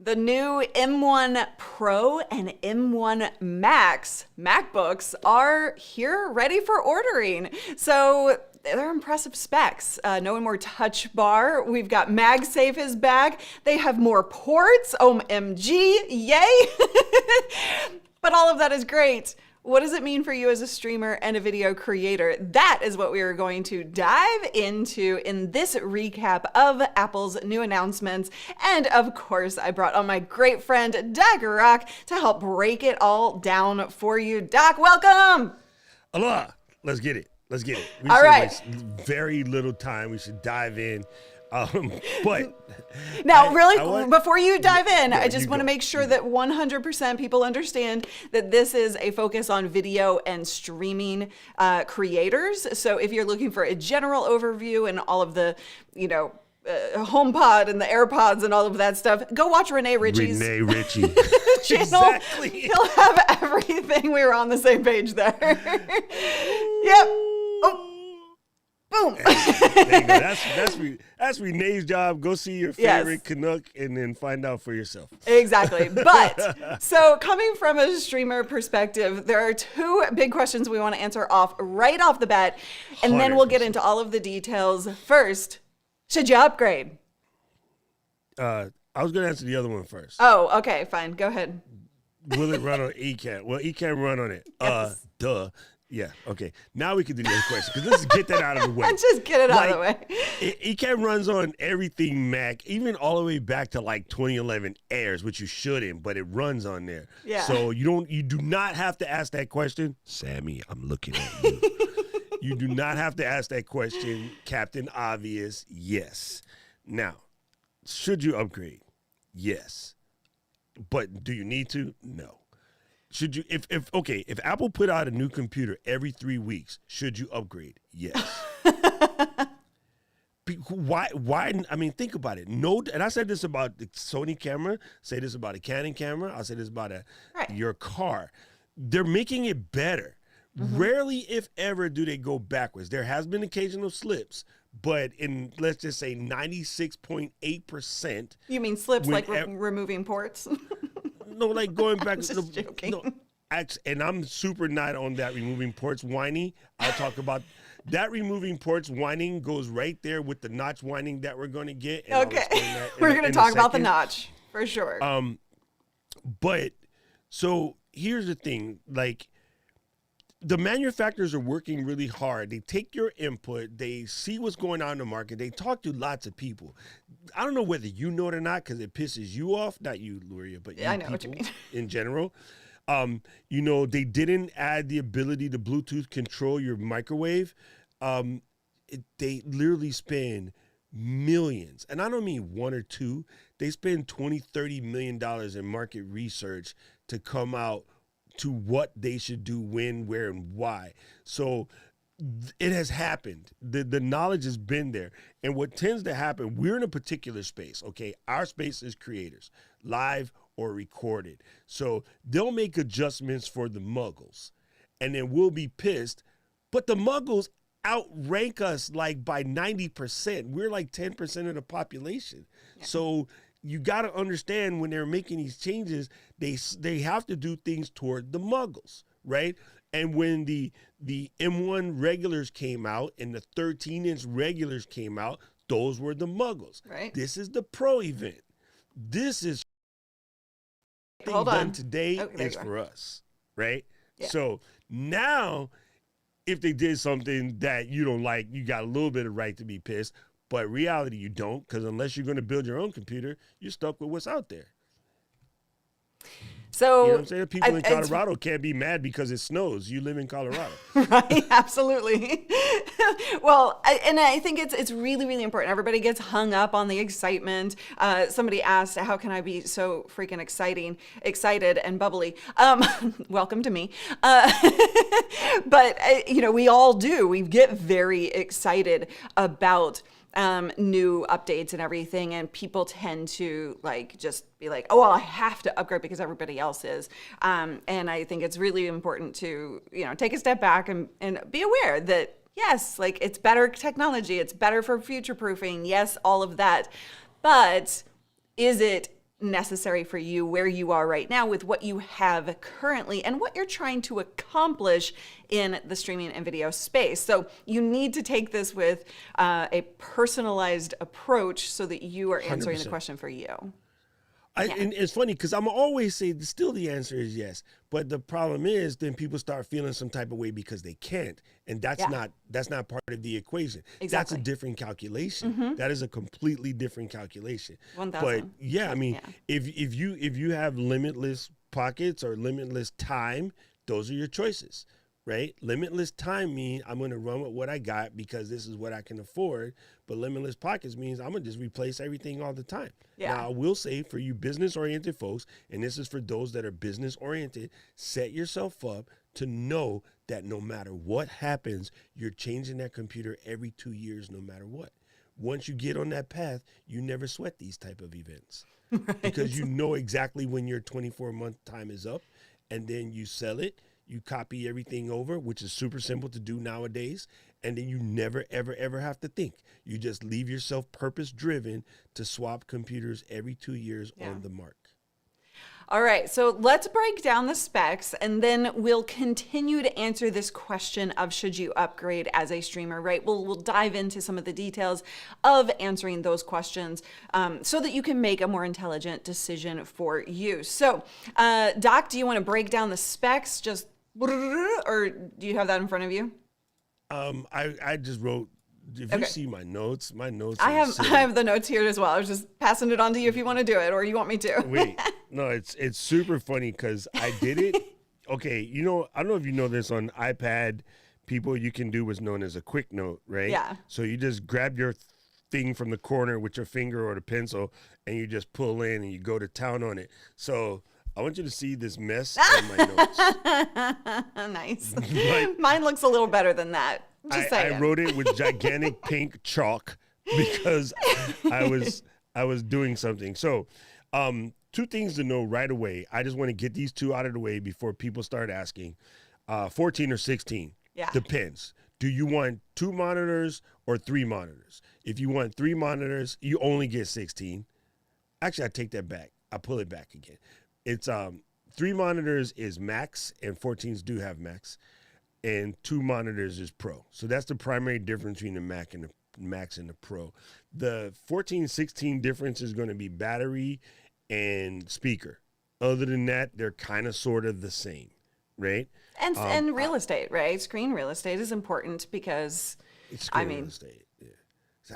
The new M1 Pro and M1 Max MacBooks are here ready for ordering. So they're impressive specs. No more touch bar. We've got MagSafe is back. They have more ports. OMG, yay! But all of that is great. What does it mean for you as a streamer and a video creator? That is what we are going to dive into in this recap of Apple's new announcements. And of course, I brought on my great friend, Doc Rock, to help break it all down for you. Doc, welcome! Aloha! Let's get it. Let's get it. All right. Waste very little time. We should dive in. But now, before you dive in, yeah, I just want to make sure that 100% people understand that this is a focus on video and streaming creators. So if you're looking for a general overview and all of the, HomePod and the AirPods and all of that stuff, go watch Renee Ritchie's channel. Exactly. He'll have everything. We were on the same page there. Yep. Oh. Boom. There you go. That's Renee's job. Go see your favorite Canuck and then find out for yourself. Exactly. But so coming from a streamer perspective, there are two big questions we want to answer right off the bat, and 100%. Then we'll get into all of the details. First, should you upgrade? I was going to answer the other one first. Oh, okay, fine. Go ahead. Will it run on ECAMM? Well, ECAMM run on it. Yes. Duh. Yeah, okay. Now we can do the other question, because let's get that out of the way. Just get it out of the way. ECAMM runs on everything Mac, even all the way back to like 2011 Airs, which you shouldn't, but it runs on there. Yeah. So you do not have to ask that question. Sammy, I'm looking at you. You do not have to ask that question. Captain Obvious, yes. Now, should you upgrade? Yes. But do you need to? No. Should you, if Apple put out a new computer every 3 weeks, should you upgrade? Yes. Why? I mean, think about it. No, and I said this about the Sony camera, say this about a Canon camera, I'll say this about your car. They're making it better. Mm-hmm. Rarely, if ever, do they go backwards. There has been occasional slips, but in, let's just say 96.8%. You mean slips like removing ports? No, like going back. Just joking. No, and I'm super not on that removing ports whiny. I'll talk about that. Removing ports whining goes right there with the notch whining that we're going to get. And okay, we're going to talk about the notch for sure. But so here's the thing, like, the manufacturers are working really hard. They take your input. They see what's going on in the market. They talk to lots of people. I don't know whether you know it or not, because it pisses you off. Not you, Luria, but you, I know what you mean. In general. They didn't add the ability to Bluetooth control your microwave. They literally spend millions. And I don't mean one or two. They spend $20-30 million in market research to come out to what they should do, when, where, and why. So it has happened. The knowledge has been there. And what tends to happen, we're in a particular space, okay? Our space is creators, live or recorded. So they'll make adjustments for the muggles, and then we'll be pissed. But the muggles outrank us like by 90%. We're like 10% of the population. Yeah. So you got to understand, when they're making these changes, they have to do things toward the muggles, right? And when the M1 regulars came out and the 13-inch regulars came out, those were the muggles. Right. This is the Pro event. This is done today is for us, right? Yeah. So now, if they did something that you don't like, you got a little bit of right to be pissed. But reality, you don't, because unless you're going to build your own computer, you're stuck with what's out there. So, you know what I'm saying? People in Colorado can't be mad because it snows. You live in Colorado. Right, absolutely. Well, I think it's really, really important. Everybody gets hung up on the excitement. Somebody asked, how can I be so freaking excited and bubbly? Welcome to me. But, we all do. We get very excited about new updates and everything, and people tend to just be like, oh, well, I have to upgrade because everybody else is. And I think it's really important to, take a step back and be aware that, yes, it's better technology, it's better for future proofing, yes, all of that. But is it necessary for you where you are right now with what you have currently and what you're trying to accomplish in the streaming and video space. So you need to take this with a personalized approach so that you are answering 100%. the question for you. And it's funny because I'm always say still the answer is yes, but the problem is then people start feeling some type of way because they can't, and that's not part of the equation. Exactly. That's a different calculation. That is a completely different calculation. 1,000. But yeah, I mean, if you have limitless pockets or limitless time, those are your choices. Right? Limitless time means I'm going to run with what I got because this is what I can afford. But limitless pockets means I'm going to just replace everything all the time. Yeah. Now, I will say for you business-oriented folks, and this is for those that are business-oriented, set yourself up to know that no matter what happens, you're changing that computer every 2 years, no matter what. Once you get on that path, you never sweat these type of events. Right. Because you know exactly when your 24-month time is up, and then you sell it. You copy everything over, which is super simple to do nowadays, and then you never, ever, ever have to think. You just leave yourself purpose-driven to swap computers every 2 years on the mark. All right, so let's break down the specs, and then we'll continue to answer this question of should you upgrade as a streamer, right? We'll dive into some of the details of answering those questions so that you can make a more intelligent decision for you. So, Doc, do you want to break down the specs just, or do you have that in front of you? I just wrote. If you see my notes I have the notes here as well. I was just passing it on to you if you want to do it or you want me to. Wait, no, it's super funny because I did it. Okay, I don't know if you know this on iPad, people, you can do what's known as a quick note, right? Yeah. So you just grab your thing from the corner with your finger or the pencil and you just pull in and you go to town on it. So I want you to see this mess in my notes. Nice. Mine looks a little better than that. I wrote it with gigantic pink chalk because I was doing something. So, two things to know right away. I just want to get these two out of the way before people start asking. 14 or 16. Yeah. Depends. Do you want 2 monitors or 3 monitors? If you want 3 monitors, you only get 16. Actually, I take that back. I pull it back again. It's 3 monitors is max, and 14s do have max. And 2 monitors is Pro. So that's the primary difference between the Mac and the Max and the Pro. The 14-16 difference is going to be battery and speaker. Other than that, they're kind of sort of the same, right? And real estate, right? Screen real estate is important because it's real estate. Yeah. So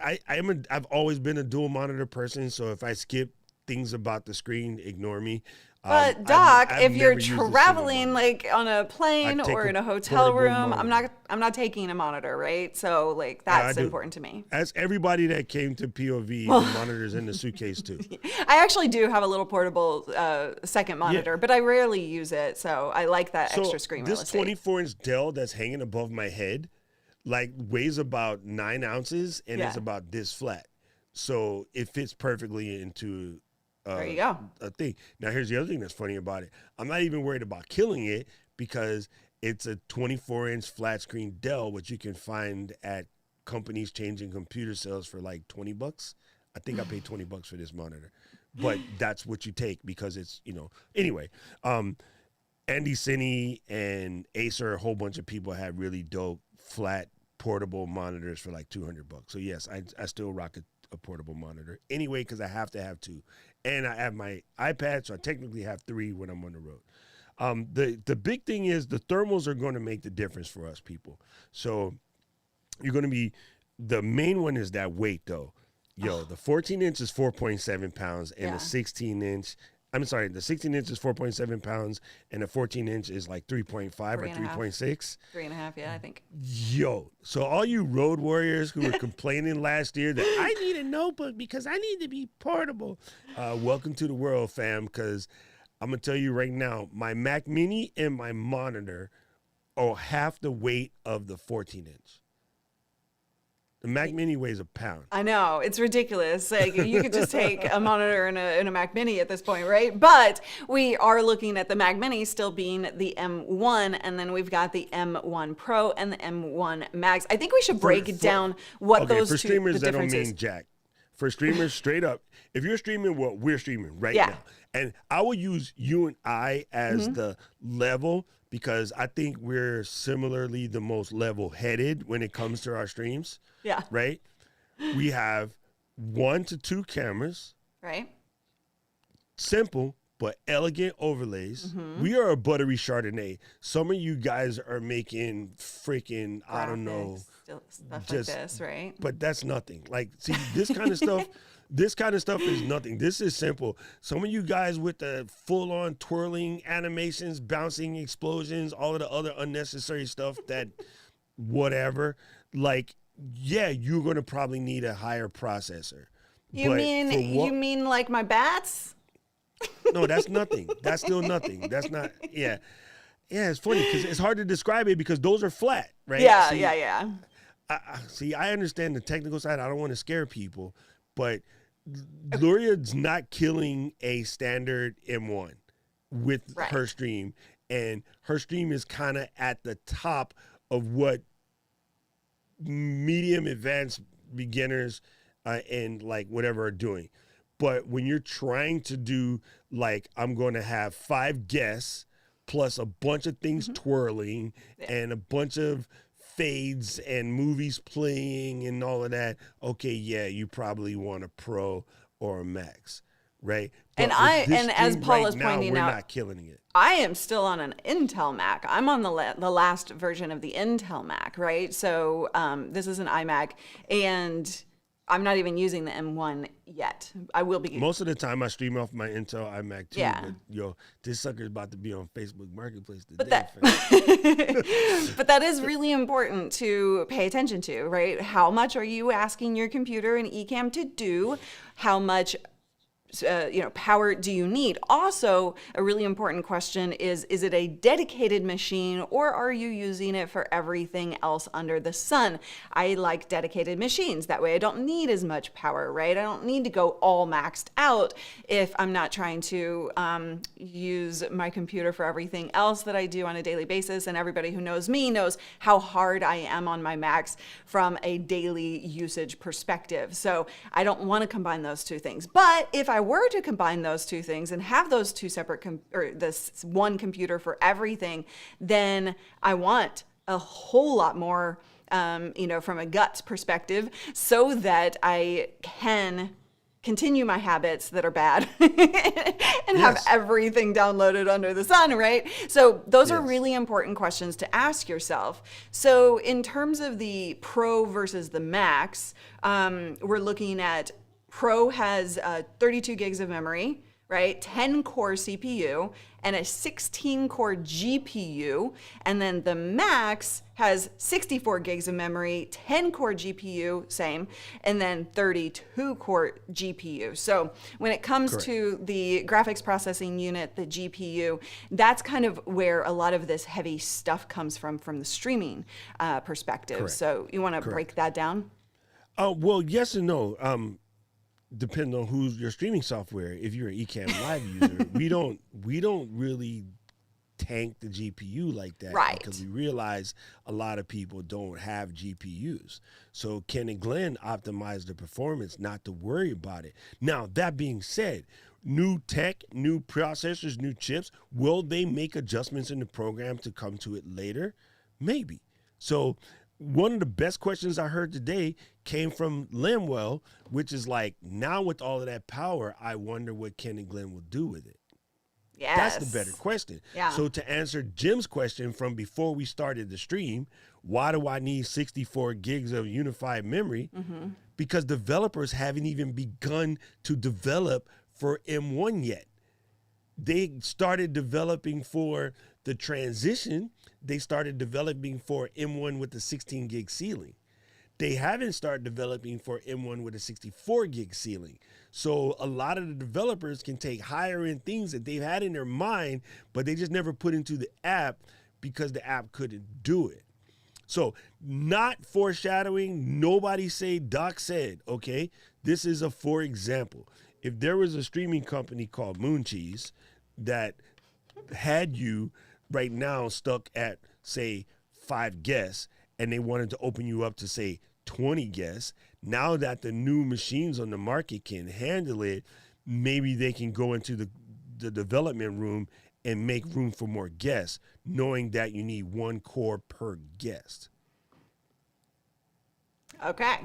I've always been a dual monitor person, so if I skip things about the screen, ignore me. But Doc, if you're traveling like on a plane or in a hotel room, monitor. I'm not taking a monitor, right? So like that's important to me. As everybody that came to POV, the monitor's in the suitcase too. I actually do have a little portable second monitor, but I rarely use it, so I like that extra screen real estate. This 24-inch Dell that's hanging above my head, like weighs about 9 ounces and it's about this flat, so it fits perfectly into. There you go. A thing. Now, here's the other thing that's funny about it. I'm not even worried about killing it because it's a 24-inch flat screen Dell, which you can find at companies changing computer sales for like $20. I think I paid $20 for this monitor, but that's what you take because it's, anyway. Andy Cine and Acer, a whole bunch of people have really dope flat portable monitors for like $200. So yes, I still rock a portable monitor anyway because I have to have 2. And I have my iPad, so I technically have 3 when I'm on the road. The big thing is the thermals are going to make the difference for us people. So you're going to be, the main one is that weight though. The 14-inch is 4.7 pounds and the 16-inch, the 16-inch is 4.7 pounds and the 14-inch is like 3.5 or 3.6. 3.5, yeah, I think. So all you road warriors who were complaining last year that I need a notebook because I need to be portable, welcome to the world, fam, because I'm going to tell you right now, my Mac Mini and my monitor are half the weight of the 14-inch. The Mac Mini weighs a pound. I know, it's ridiculous. Like you could just take a monitor and a Mac Mini at this point, right? But we are looking at the Mac Mini still being the M1, and then we've got the M1 Pro and the M1 Max. I think we should break down what those for two streamers the that don't differences. mean jack. For streamers, straight up, if you're streaming what we're streaming right now, and I will use you and I as the level because I think we're similarly the most level-headed when it comes to our streams. Yeah. Right? We have 1 to 2 cameras. Right. Simple but elegant overlays. We are a buttery Chardonnay. Some of you guys are making freaking, I don't know, stuff just like this, right? But that's nothing. Like, see, this kind of stuff, this kind of stuff is nothing. This is simple. Some of you guys with the full-on twirling animations, bouncing explosions, all of the other unnecessary stuff that, whatever, like, yeah, you're gonna probably need a higher processor. You mean like my bats? No, that's nothing. That's still nothing. That's not, yeah. Yeah, it's funny because it's hard to describe it because those are flat, right? Yeah, see, yeah. I understand the technical side. I don't want to scare people, but Luria's not killing a standard M1 with her stream. And her stream is kind of at the top of what medium advanced beginners and like whatever are doing. But when you're trying to do like, I'm going to have 5 guests plus a bunch of things twirling and a bunch of fades and movies playing and all of that, okay, yeah, you probably want a Pro or a Max, right? But and as Paul is pointing out, we're not killing it. I am still on an Intel Mac. I'm on the last version of the Intel Mac, right? So this is an iMac, and I'm not even using the M1 yet. I will be. Most of the time, I stream off my Intel iMac too. Yeah. But yo, this sucker's about to be on Facebook Marketplace today. But that is really important to pay attention to, right? How much are you asking your computer and ECAMM to do? How much power do you need? Also, a really important question is it a dedicated machine or are you using it for everything else under the sun? I like dedicated machines. That way I don't need as much power, right? I don't need to go all maxed out if I'm not trying to use my computer for everything else that I do on a daily basis. And everybody who knows me knows how hard I am on my Macs from a daily usage perspective. So I don't want to combine those two things. But if I were to combine those two things and have those two separate or this one computer for everything, then I want a whole lot more, from a guts perspective, so that I can continue my habits that are bad and have everything downloaded under the sun, right? So those are really important questions to ask yourself. So in terms of the Pro versus the Max, we're looking at Pro has 32 gigs of memory, right? 10-core CPU and a 16-core GPU. And then the Max has 64 gigs of memory, 10-core GPU, same, and then 32-core GPU. So when it comes to the graphics processing unit, the GPU, that's kind of where a lot of this heavy stuff comes from the streaming perspective. So you want to break that down? Well, yes and no. Depending on who's your streaming software. If you're an ECAMM Live user, we don't really tank the GPU like that, right? Because we realize a lot of people don't have GPUs. So Ken and Glenn optimize the performance, not to worry about it. Now, that being said, new tech, new processors, new chips, will they make adjustments in the program to come to it later? Maybe. So one of the best questions I heard today came from Lemuel, which is like, now with all of that power, I wonder what Ken and Glenn will do with it. Yes. That's the better question. Yeah. So to answer Jim's question from before we started the stream, why do I need 64 gigs of unified memory? Because developers haven't even begun to develop for M1 yet. They started developing for the transition. They started developing for M1 with the 16 gig ceiling. They haven't started developing for M1 with a 64 gig ceiling. So a lot of the developers can take higher end things that they've had in their mind, but they just never put into the app because the app couldn't do it. So not foreshadowing, nobody say Doc said, okay? This is a for example. If there was a streaming company called Mooncheese that had you right now stuck at, say, 5 guests, and they wanted to open you up to, say, 20 guests, Now that the new machines on the market can handle it, maybe they can go into the development room and make room for more guests, knowing that you need one core per guest. Okay.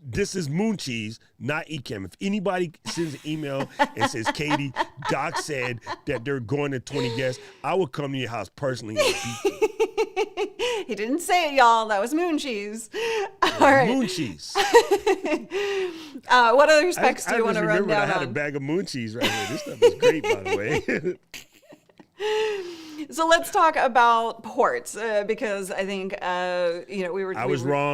This is Moon Cheese, not ECAMM. If anybody sends an email and says, Katie, Doc said that they're going to 20 guests, I will come to your house personally and beat you. He didn't say it, y'all. That was Moon Cheese. All right. Moon Cheese. What other specs do you want to run down I had a bag of Moon Cheese right here. This stuff is great, by the way. So let's talk about ports because I think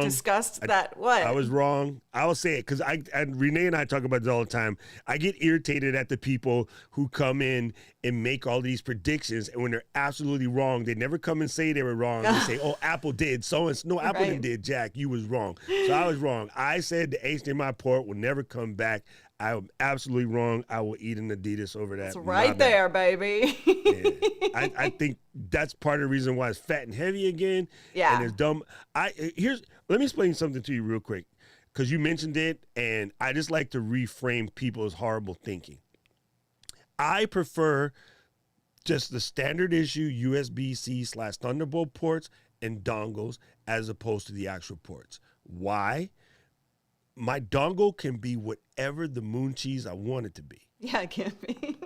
discussed that. What? I was wrong. I will say it because Renee and I talk about this all the time. I get irritated at the people who come in and make all these predictions, and when they're absolutely wrong, they never come and say they were wrong. They say, "Oh, Apple did so and so." No, Apple didn't did. Jack, you was wrong. So I was wrong. I said the HDMI port will never come back. I am absolutely wrong. I will eat an Adidas over that. It's right there, baby. Yeah. I think that's part of the reason why it's fat and heavy again. Yeah. And it's dumb. Let me explain something to you real quick, because you mentioned it, and I just like to reframe people's horrible thinking. I prefer just the standard issue USB-C/Thunderbolt ports and dongles as opposed to the actual ports. Why? My dongle can be whatever the Moon Cheese I want it to be. Yeah, it can be.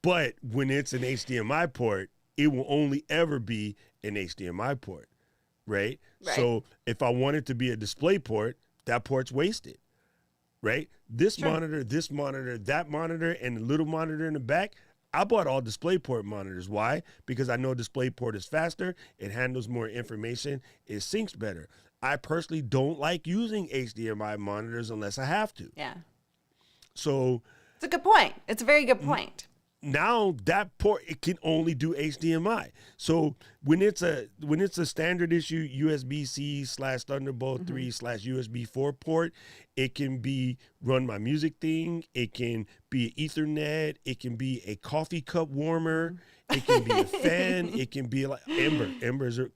But when it's an HDMI port, it will only ever be an HDMI port, right? So if I want it to be a display port, that port's wasted, right? This monitor, that monitor, and the little monitor in the back, I bought all DisplayPort monitors. Why? Because I know DisplayPort is faster, it handles more information, it syncs better. I personally don't like using HDMI monitors unless I have to. Yeah. So it's a good point. It's a very good point. Now that port, it can only do HDMI. So when it's a standard issue USB-C/Thunderbolt 3/USB 4 port, it can be run my music thing. It can be Ethernet. It can be a coffee cup warmer. It can be a fan. It can be like Ember.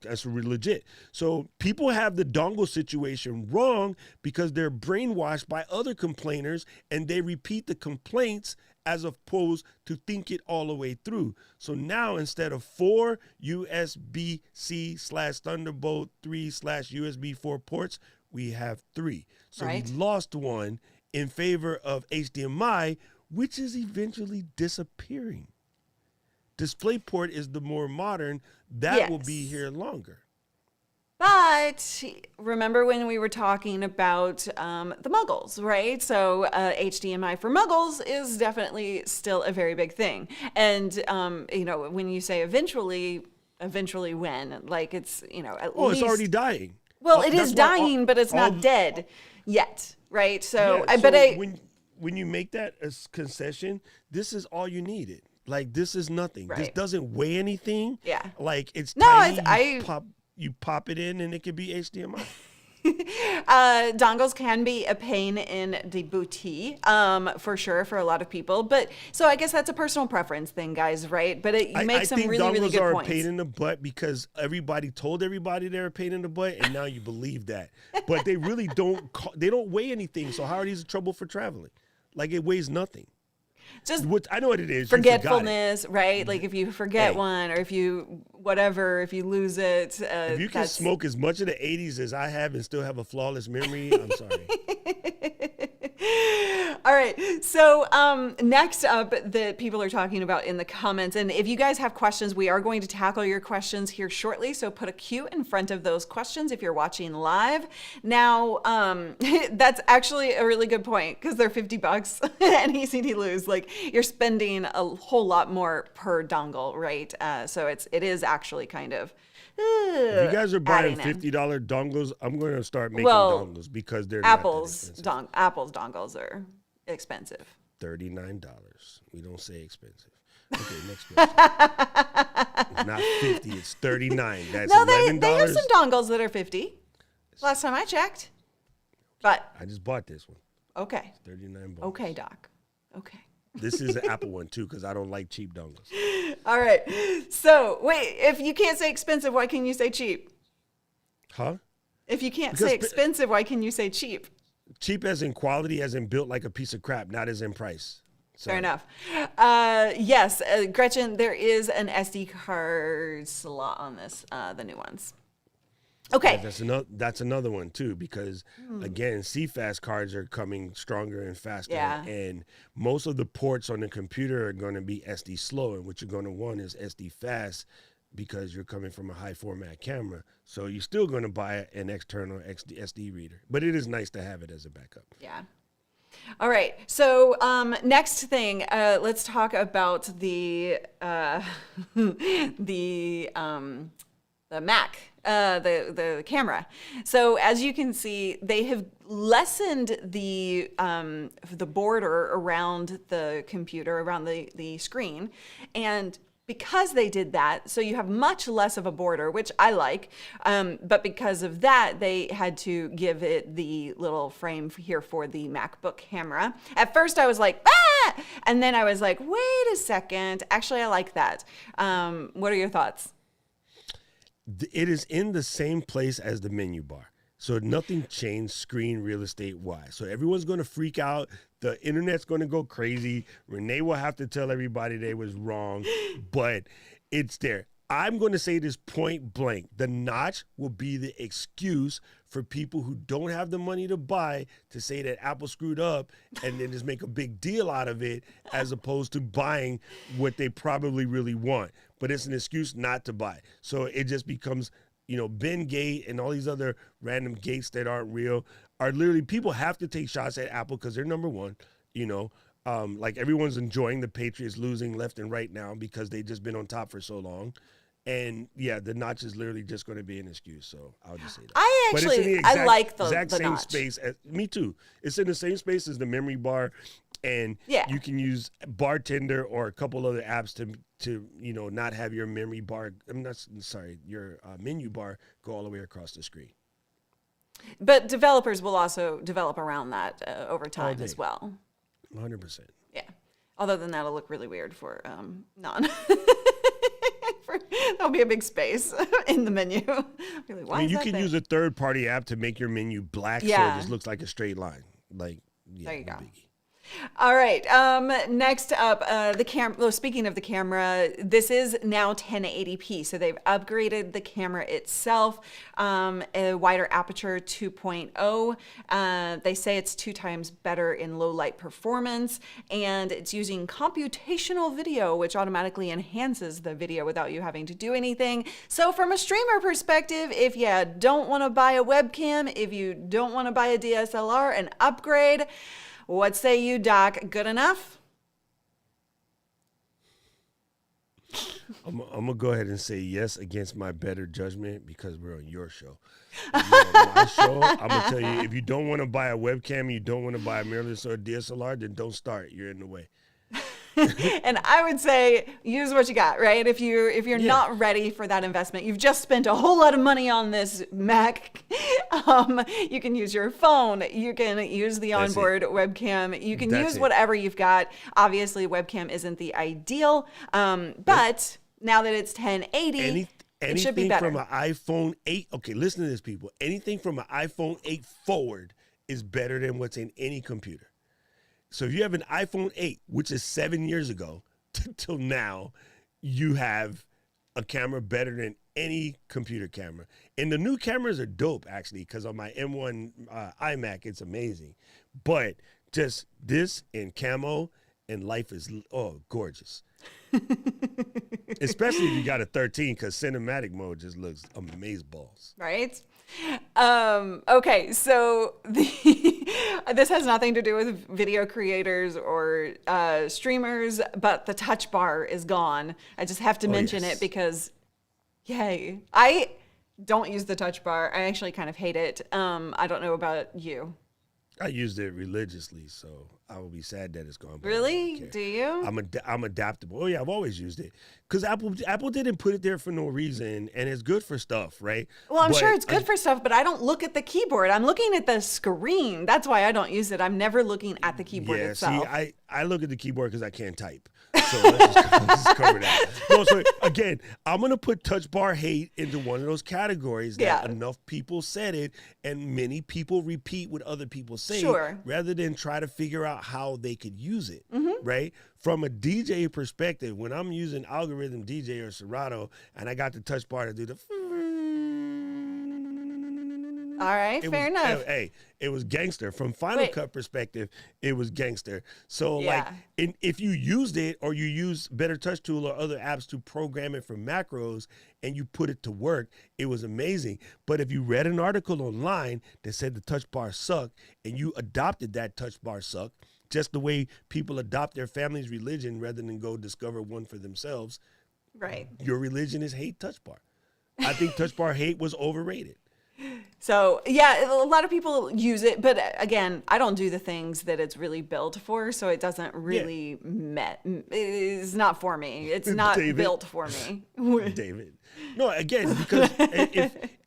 That's really legit. So people have the dongle situation wrong because they're brainwashed by other complainers and they repeat the complaints as opposed to think it all the way through. So now instead of 4 USB-C/Thunderbolt 3/USB 4 ports, we have 3. So we lost one in favor of HDMI, which is eventually disappearing. DisplayPort is the more modern. That will be here longer. But remember when we were talking about the muggles, right? So HDMI for muggles is definitely still a very big thing. And, when you say eventually when? Like it's, at least... it's already dying. Well, it is dying, but it's not dead yet, right? So, when you make that a concession, this is all you needed. Like, this is nothing. This doesn't weigh anything. Yeah. Like, it's tiny. You pop it in and it could be HDMI. Dongles can be a pain in the booty, for sure, for a lot of people. But so I guess that's a personal preference thing, guys, right? But you make some really, really good points. I think dongles are a pain in the butt because everybody told everybody they're a pain in the butt, and now you believe that. But they really don't. They don't weigh anything. So how are these trouble for traveling? Like, it weighs nothing. Just I know what it is. Forgetfulness, right? Like if you forget one, or if you lose it. If you can smoke as much of the 80s as I have and still have a flawless memory, I'm sorry. All right. So next up that people are talking about in the comments, and if you guys have questions, we are going to tackle your questions here shortly. So put a Q in front of those questions if you're watching live. Now, that's actually a really good point because they're $50 and easy to lose. Like you're spending a whole lot more per dongle, right? So it is actually kind of. If you guys are buying $50 dongles, I'm going to start making dongles because they're Apple's dongles are expensive. $39. We don't say expensive. Okay, next question. It's not 50, it's 39. That's $11. They have some dongles that are 50. Last time I checked. But I just bought this one. Okay. It's $39. Okay, Doc. Okay. This is an Apple one too, because I don't like cheap dongles. All right. So wait, if you can't say expensive, why can you say cheap? Huh? If you can't say expensive, why can you say cheap? Cheap as in quality, as in built like a piece of crap, not as in price. Fair enough. Yes, Gretchen, there is an SD card slot on this, the new ones. Okay. That's another one too, because again, CFast cards are coming stronger and faster, and most of the ports on the computer are going to be SD slow, and what you're going to want is SD fast, because you're coming from a high format camera. So you're still going to buy an external SD reader, but it is nice to have it as a backup. Yeah. All right. So next thing, let's talk about the Mac, the camera. So as you can see, they have lessened the border around the computer, around the screen, and because they did that, so you have much less of a border, which I like, but because of that, they had to give it the little frame here for the MacBook camera. At first, I was like, ah! And then I was like, wait a second. Actually, I like that. What are your thoughts? It is in the same place as the menu bar. So nothing changed screen real estate wise. So everyone's going to freak out. The internet's going to go crazy. Renee will have to tell everybody they was wrong, but it's there. I'm going to say this point blank. The notch will be the excuse for people who don't have the money to buy, to say that Apple screwed up and then just make a big deal out of it, as opposed to buying what they probably really want. But it's an excuse not to buy. So it just becomes, Ben Gate and all these other random gates that aren't real are literally, people have to take shots at Apple because they're number one, like everyone's enjoying the Patriots losing left and right now because they've just been on top for so long. And yeah, the notch is literally just going to be an excuse. So I'll just say that. I like the exact same notch. space. Me too. It's in the same space as the memory bar, and you can use Bartender or a couple other apps to not have your memory bar. Your menu bar go all the way across the screen. But developers will also develop around that over time as well. 100%. Yeah. Although then that'll look really weird for non. There'll be a big space in the menu. Really, you can use a third-party app to make your menu black, so it just looks like a straight line. There you go. Biggie. All right. Next up, the camera. Well, speaking of the camera, this is now 1080p. So they've upgraded the camera itself, a wider aperture 2.0. They say it's 2 times better in low light performance, and it's using computational video, which automatically enhances the video without you having to do anything. So from a streamer perspective, if you don't want to buy a webcam, if you don't want to buy a DSLR, an upgrade. What say you, Doc? Good enough? I'm going to go ahead and say yes against my better judgment, because we're on your show. On my show, I'm going to tell you, if you don't want to buy a webcam, you don't want to buy a mirrorless or a DSLR, then don't start. You're in the way. And I would say use what you got, right? If you're not ready for that investment, you've just spent a whole lot of money on this Mac. You can use your phone. You can use the onboard webcam. You can use whatever you've got. Obviously, webcam isn't the ideal, but now that it's 1080, it should be better. Anything from an iPhone 8, okay, listen to this, people. Anything from an iPhone 8 forward is better than what's in any computer. So if you have an iPhone 8, which is 7 years ago, till now, you have a camera better than any computer camera. And the new cameras are dope, actually, because on my M1 iMac, it's amazing. But just this in camo and life is, gorgeous. Especially if you got a 13, because cinematic mode just looks amazeballs. Right? Okay, so this has nothing to do with video creators or streamers, but the touch bar is gone. I just have to mention it because, yay. I don't use the touch bar. I actually kind of hate it. I don't know about you. I used it religiously, so I will be sad that it's gone. But Really? Do you? I'm adaptable. Oh yeah, I've always used it because Apple didn't put it there for no reason, and it's good for stuff, right? Well, I'm sure it's good for stuff, but I don't look at the keyboard. I'm looking at the screen. That's why I don't use it. I'm never looking at the keyboard itself. See, I look at the keyboard because I can't type. So let's just cover that. No, so again, I'm going to put touch bar hate into one of those categories that enough people said it and many people repeat what other people say rather than try to figure out how they could use it, right? From a DJ perspective, when I'm using Algorithm DJ or Serato and I got the touch bar to do the all right, fair enough. Hey, it was gangster. From Final Cut perspective, it was gangster. So if you used it or you use Better Touch Tool or other apps to program it for macros and you put it to work, it was amazing. But if you read an article online that said the touch bar sucked and you adopted that touch bar suck, just the way people adopt their family's religion rather than go discover one for themselves, right? Your religion is hate touch bar. I think touch bar hate was overrated. So yeah, a lot of people use it, but again, I don't do the things that it's really built for, so it doesn't really it's not for me. It's not built for me. David. No, again, because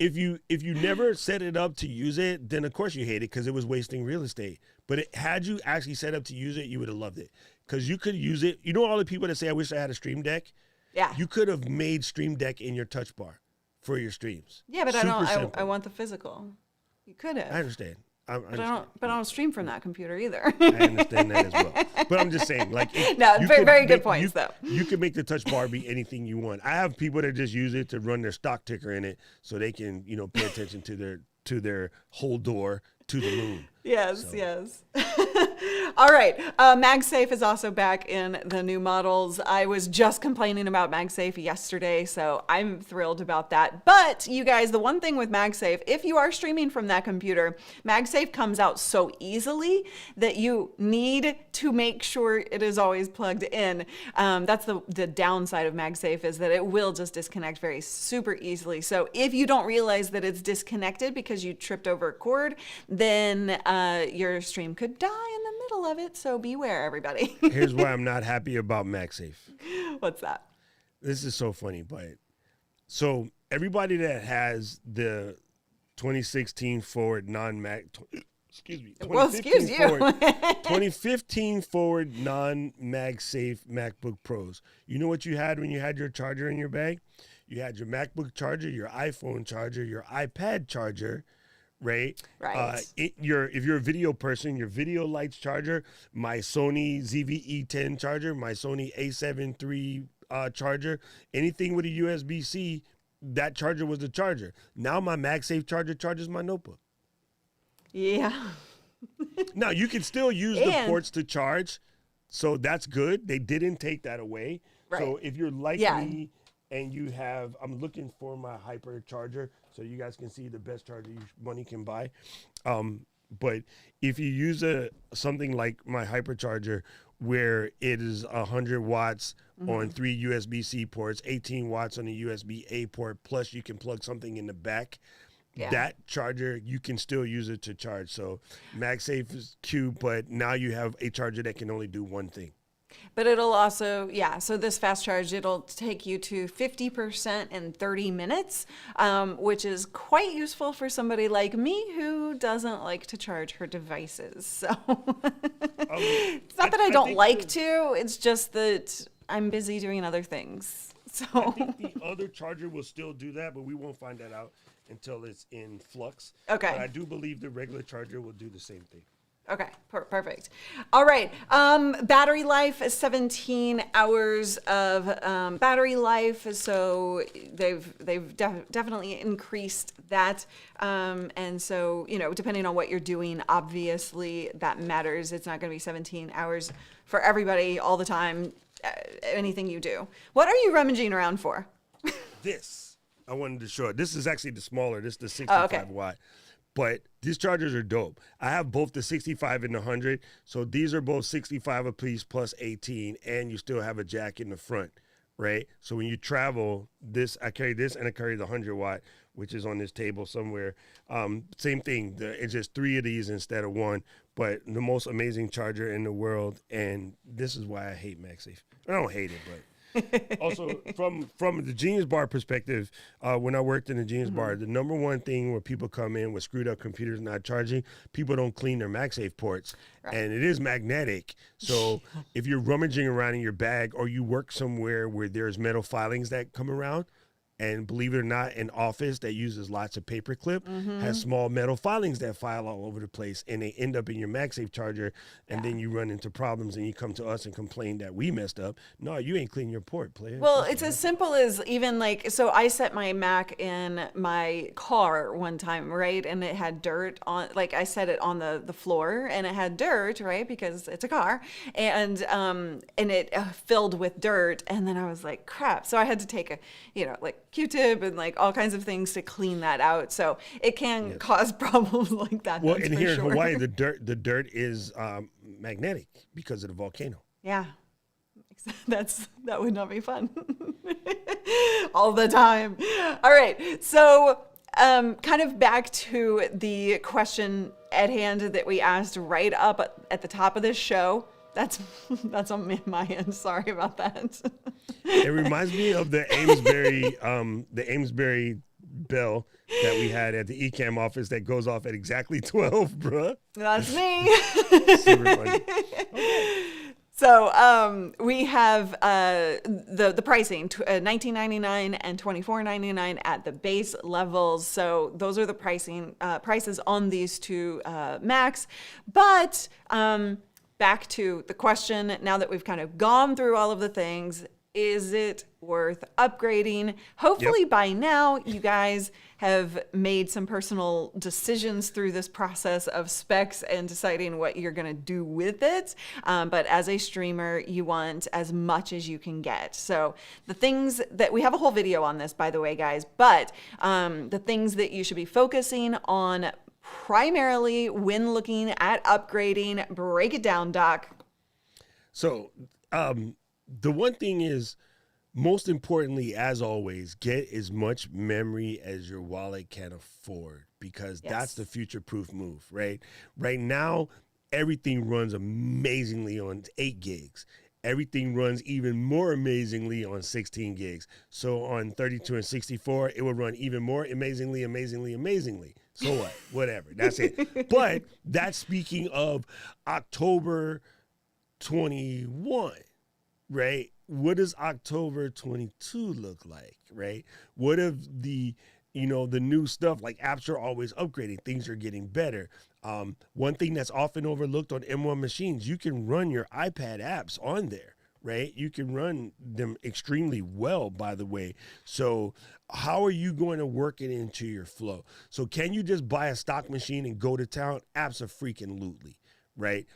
if you never set it up to use it, then of course you hate it because it was wasting real estate. But had you actually set up to use it, you would have loved it because you could use it. You know all the people that say, I wish I had a Stream Deck? Yeah. You could have made Stream Deck in your touch bar for your streams. Yeah, but I want the physical. You could have. I understand. But I don't stream from that computer either. I understand that as well. But I'm just saying, like, very good points though. You can make the touch bar be anything you want. I have people that just use it to run their stock ticker in it, so they can, pay attention to their whole door to the moon. Yes. All right. MagSafe is also back in the new models. I was just complaining about MagSafe yesterday, so I'm thrilled about that. But you guys, the one thing with MagSafe, if you are streaming from that computer, MagSafe comes out so easily that you need to make sure it is always plugged in. That's the downside of MagSafe, is that it will just disconnect super easily. So if you don't realize that it's disconnected because you tripped over a cord, then your stream could die in the middle of it, so beware, everybody. Here's why I'm not happy about MagSafe. What's that? This is so funny, but so everybody that has the 2016 forward non-Mag, excuse me, 2015 forward non-MagSafe MacBook Pros. You know what you had when you had your charger in your bag? You had your MacBook charger, your iPhone charger, your iPad charger. Right. If you're a video person, your video lights charger, my Sony ZV-E10 charger, my Sony A7 III charger, anything with a USB-C, that charger was the charger. Now my MagSafe charger charges my notebook. Yeah. Now you can still use the ports to charge, so that's good. They didn't take that away. Right. So if you're like me and you have, I'm looking for my hyper charger, so you guys can see the best charger money can buy. But if you use something like my hypercharger, where it is 100 watts on 3 USB-C ports, 18 watts on a USB-A port, plus you can plug something in the back, that charger, you can still use it to charge. So MagSafe is cute, but now you have a charger that can only do one thing. But it'll also, so this fast charge, it'll take you to 50% in 30 minutes, which is quite useful for somebody like me who doesn't like to charge her devices. So it's not that I don't like to, it's just that I'm busy doing other things. So I think the other charger will still do that, but we won't find that out until it's in flux. Okay. But I do believe the regular charger will do the same thing. Okay, perfect. All right, battery life is 17 hours of battery life, so they've definitely increased that, and so depending on what you're doing, obviously that matters. It's not going to be 17 hours for everybody all the time. Anything you do. What are you rummaging around for? This I wanted to show it. This is actually the smaller. This is the 65 watt. But these chargers are dope. I have both the 65 and the 100. So these are both 65 apiece plus 18, and you still have a jack in the front, right? So when you travel, I carry this and I carry the 100 watt, which is on this table somewhere. Same thing. It's just 3 of these instead of 1, but the most amazing charger in the world. And this is why I hate MagSafe. I don't hate it, but also from the Genius Bar perspective, when I worked in the Genius Bar, the number one thing where people come in with screwed up computers not charging, people don't clean their MagSafe ports, and it is magnetic. So if you're rummaging around in your bag or you work somewhere where there's metal filings that come around, and believe it or not, an office that uses lots of paperclip has small metal filings that file all over the place, and they end up in your MagSafe charger, and then you run into problems, and you come to us and complain that we messed up. No, you ain't cleaning your port, player. Well, it's as simple as even like, so I set my Mac in my car one time, right? And it had dirt on, like I set it on the floor, and it had dirt, right? Because it's a car, and it filled with dirt, and then I was like, crap. So I had to take a, like Q-tip and like all kinds of things to clean that out. So it can cause problems like that. Well, and here in Hawaii, the dirt is magnetic because of the volcano. Yeah. That would not be fun. All the time. All right. So kind of back to the question at hand that we asked right up at the top of this show. That's on my end. Sorry about that. It reminds me of the Amesbury bell that we had at the ECAMM office that goes off at exactly 12, bruh. That's me. Super funny. Okay. So we have the pricing, $19.99 and $24.99 at the base levels. So those are the prices on these two Macs. But back to the question, now that we've kind of gone through all of the things, is it worth upgrading? Hopefully by now you guys have made some personal decisions through this process of specs and deciding what you're going to do with it. But as a streamer, you want as much as you can get. So the things that we have a whole video on this, by the way, guys, but the things that you should be focusing on primarily when looking at upgrading, break it down, Doc. So, the one thing is, most importantly, as always, get as much memory as your wallet can afford, because that's the future-proof move, right? Right now, everything runs amazingly on 8 gigs. Everything runs even more amazingly on 16 gigs. So on 32 and 64, it will run even more amazingly. So what? Whatever. That's it. But that's speaking of October 21. Right? What does October 22 look like, right? What if the new stuff, like apps are always upgrading, things are getting better. One thing that's often overlooked on M1 machines, you can run your iPad apps on there, right? You can run them extremely well, by the way. So how are you going to work it into your flow? So can you just buy a stock machine and go to town? Abso-freaking-lutely, right?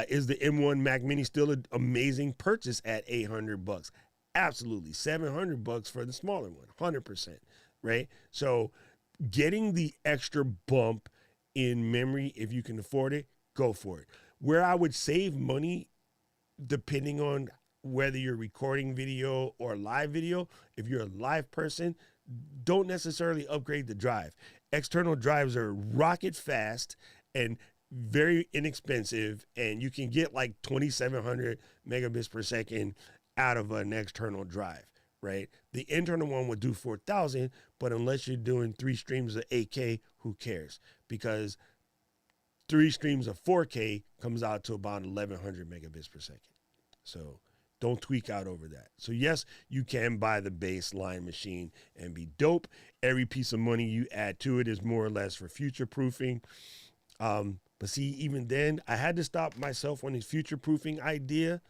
Is the M1 Mac Mini still an amazing purchase at $800? Absolutely. $700 for the smaller one, 100%, right? So getting the extra bump in memory, if you can afford it, go for it. Where I would save money, depending on whether you're recording video or live video, if you're a live person, don't necessarily upgrade the drive. External drives are rocket fast and very inexpensive, and you can get like 2,700 megabits per second out of an external drive, right? The internal one would do 4,000, but unless you're doing 3 streams of 8K, who cares? Because 3 streams of 4K comes out to about 1,100 megabits per second. So don't tweak out over that. So yes, you can buy the baseline machine and be dope. Every piece of money you add to it is more or less for future proofing. But see, even then, I had to stop myself on this future-proofing idea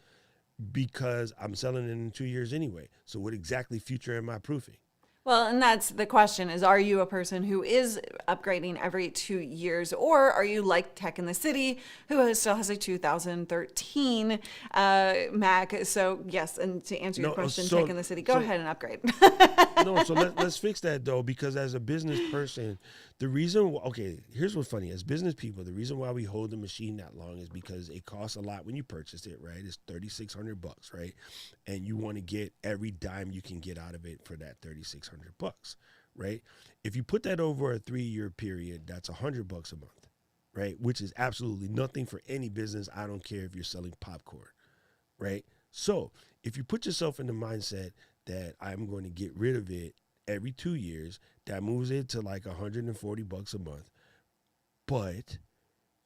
because I'm selling it in 2 years anyway. So what exactly future am I proofing? Well, and that's the question is, are you a person who is upgrading every 2 years, or are you like Tech in the City, who still has a 2013 Mac? So yes, and to answer your question, Tech in the City, go ahead and upgrade. No, so let's fix that though, because as a business person, the reason, okay, here's what's funny. As business people, the reason why we hold the machine that long is because it costs a lot when you purchase it, right? It's $3,600, right? And you want to get every dime you can get out of it for that $3,600, right? If you put that over a 3-year period, that's $100 a month, right? Which is absolutely nothing for any business. I don't care if you're selling popcorn, right? So if you put yourself in the mindset that I'm going to get rid of it every 2 years, that moves it to like $140 a month. But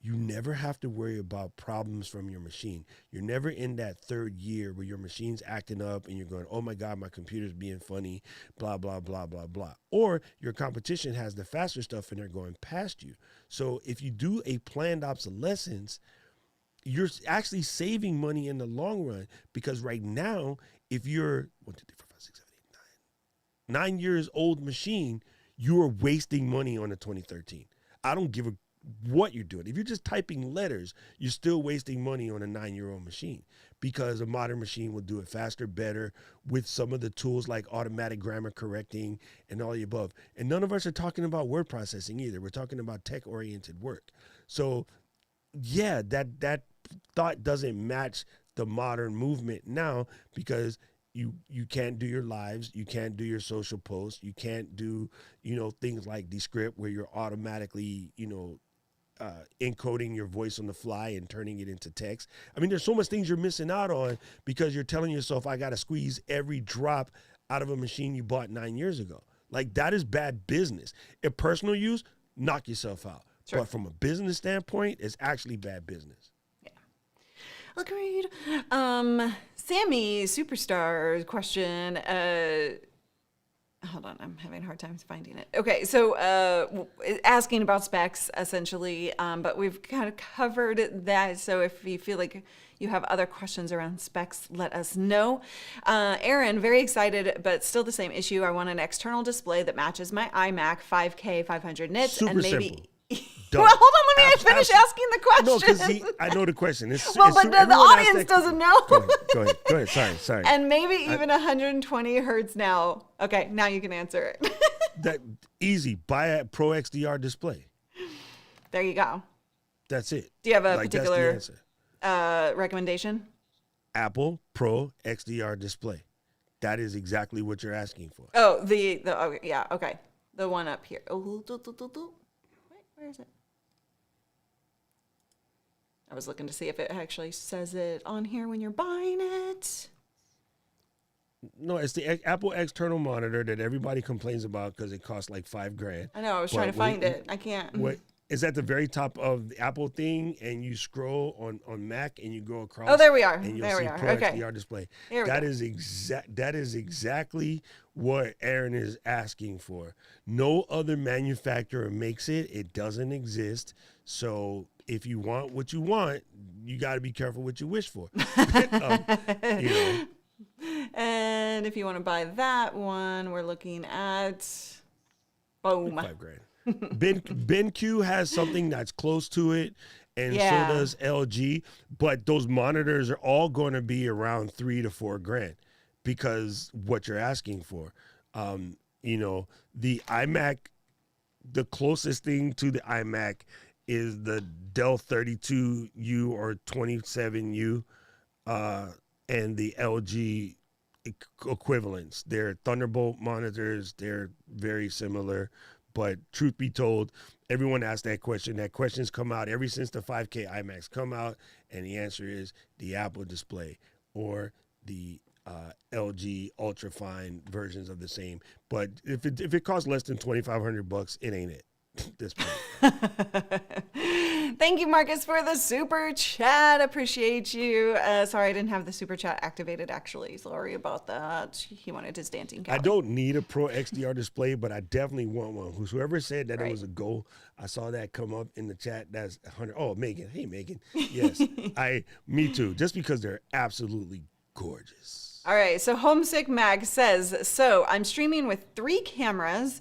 you never have to worry about problems from your machine. You're never in that 3rd year where your machine's acting up and you're going, oh my God, my computer's being funny, blah, blah, blah, blah, blah. Or your competition has the faster stuff and they're going past you. So if you do a planned obsolescence, you're actually saving money in the long run, because right now, if you're 1, 2, 3, 4, 5, 6, 7, 8, 9 years old machine, you are wasting money on a 2013. I don't give a what you're doing. If you're just typing letters, you're still wasting money on a 9-year-old machine, because a modern machine will do it faster, better, with some of the tools like automatic grammar correcting and all the above. And none of us are talking about word processing either. We're talking about tech-oriented work. So yeah, that thought doesn't match the modern movement now, because you can't do your lives, you can't do your social posts, you can't do, things like Descript where you're automatically, encoding your voice on the fly and turning it into text. I mean, there's so much things you're missing out on because you're telling yourself, I got to squeeze every drop out of a machine you bought 9 years ago. Like, that is bad business. In personal use, knock yourself out. Sure. But from a business standpoint, it's actually bad business. Yeah. Agreed. Sammy Superstar question. Hold on, I'm having a hard time finding it. Okay, so asking about specs, essentially, but we've kind of covered that. So if you feel like you have other questions around specs, let us know. Aaron, very excited, but still the same issue. I want an external display that matches my iMac, 5K, 500 nits, Super and maybe... simple. Well, hold on, let me finish asking the question. No, because I know the question. Well, but the audience doesn't know. Go ahead. Sorry. And maybe even 120 hertz now. Okay, now you can answer it. That easy. Buy a Pro XDR display. There you go. That's it. Do you have a particular that's the answer. Recommendation? Apple Pro XDR display. That is exactly what you're asking for. Oh, yeah, okay. The one up here. Oh, where is it? I was looking to see if it actually says it on here when you're buying it. No, it's the Apple external monitor that everybody complains about because it costs like $5,000. I know. I was trying to find it. I can't. What is at the very top of the Apple thing, and you scroll on Mac and you go across. Oh, there we are. And you'll there see we are. Pro Okay. XDR display. That is exactly what Aaron is asking for. No other manufacturer makes it. It doesn't exist. So if you want what you want, you got to be careful what you wish for. And if you want to buy that one, we're looking at boom. $5,000. BenQ has something that's close to it, and so does LG. But those monitors are all going to be around $3,000 to $4,000 because what you're asking for. The iMac, the closest thing to the iMac is the Dell 32U or 27U, and the LG equivalents. They're Thunderbolt monitors. They're very similar. But truth be told, everyone asked that question. That question's come out ever since the 5K iMacs come out, and the answer is the Apple display or the LG ultra-fine versions of the same. But if it costs less than $2,500, it ain't it. This point. Thank you, Marcus, for the super chat. Appreciate you. Sorry, I didn't have the super chat activated, actually. Sorry about that. He wanted his dancing cat. I don't need a Pro XDR display, but I definitely want one. Whoever said that it was a goal, I saw that come up in the chat. That's 100. Oh, Megan. Hey, Megan. Yes, me too. Just because they're absolutely gorgeous. All right, so Homesick Mag says, so I'm streaming with 3 cameras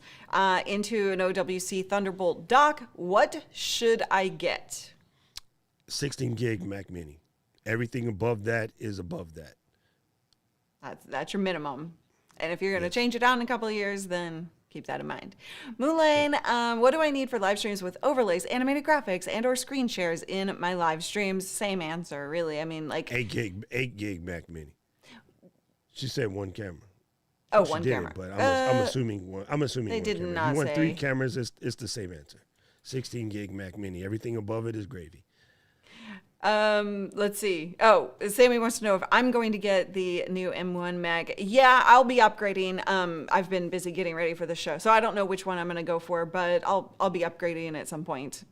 into an OWC Thunderbolt dock. What should I get? 16 gig Mac Mini. Everything above that is above that. That's your minimum. And if you're going to change it out in a couple of years, then keep that in mind. Moonlane, what do I need for live streams with overlays, animated graphics, and or screen shares in my live streams? Same answer, really. I mean, like 8 gig Mac Mini. She said 1 camera. Oh, she 1 camera. But I'm assuming one. I'm assuming they 1 did camera. not If you want say. 3 cameras, it's the same answer. 16 gig Mac Mini. Everything above it is gravy. Let's see. Oh, Sammy wants to know if I'm going to get the new M1 Mag. Yeah, I'll be upgrading. I've been busy getting ready for the show, so I don't know which one I'm going to go for, but I'll be upgrading at some point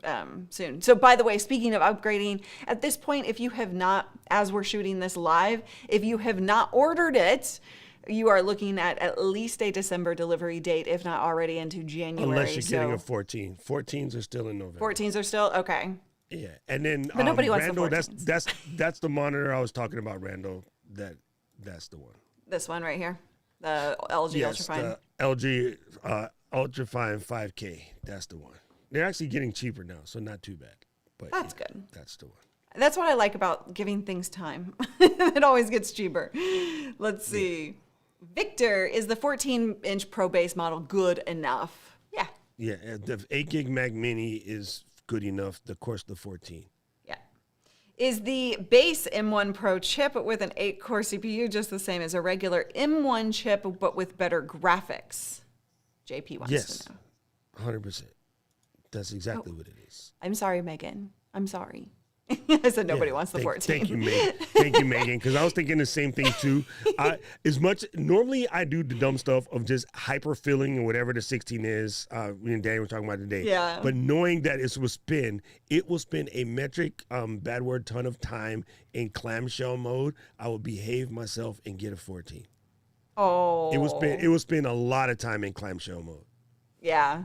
soon. So, by the way, speaking of upgrading, at this point, if you have not, as we're shooting this live, if you have not ordered it, you are looking at least a December delivery date, if not already into January. Unless you're getting a 14. 14s are still in November. 14s are still okay. Yeah, and then But nobody wants the Randall, 14s. that's the monitor I was talking about, Randall. That's the one. This one right here, the LG Yes, Ultrafine. the LG Ultrafine 5K. That's the one. They're actually getting cheaper now, so not too bad. But That's good. That's the one. That's what I like about giving things time. It always gets cheaper. Let's see. Victor, is the 14-inch Pro base model good enough? Yeah. Yeah, the 8 gig Mac Mini is good enough. Of course, the 14. Yeah. Is the base M1 Pro chip with an 8-core CPU just the same as a regular M1 chip but with better graphics? JP wants to know. 100%. That's exactly what it is. I'm sorry, Megan. I'm sorry. I said nobody wants the 14. Thank you, Megan. Thank you, Megan. Because I was thinking the same thing too. Normally I do the dumb stuff of just hyper filling or whatever the 16 is. Me and Danny were talking about today. Yeah. But knowing that it will spend a metric, bad word, ton of time in clamshell mode, I will behave myself and get a 14. Oh. It will spend a lot of time in clamshell mode. Yeah.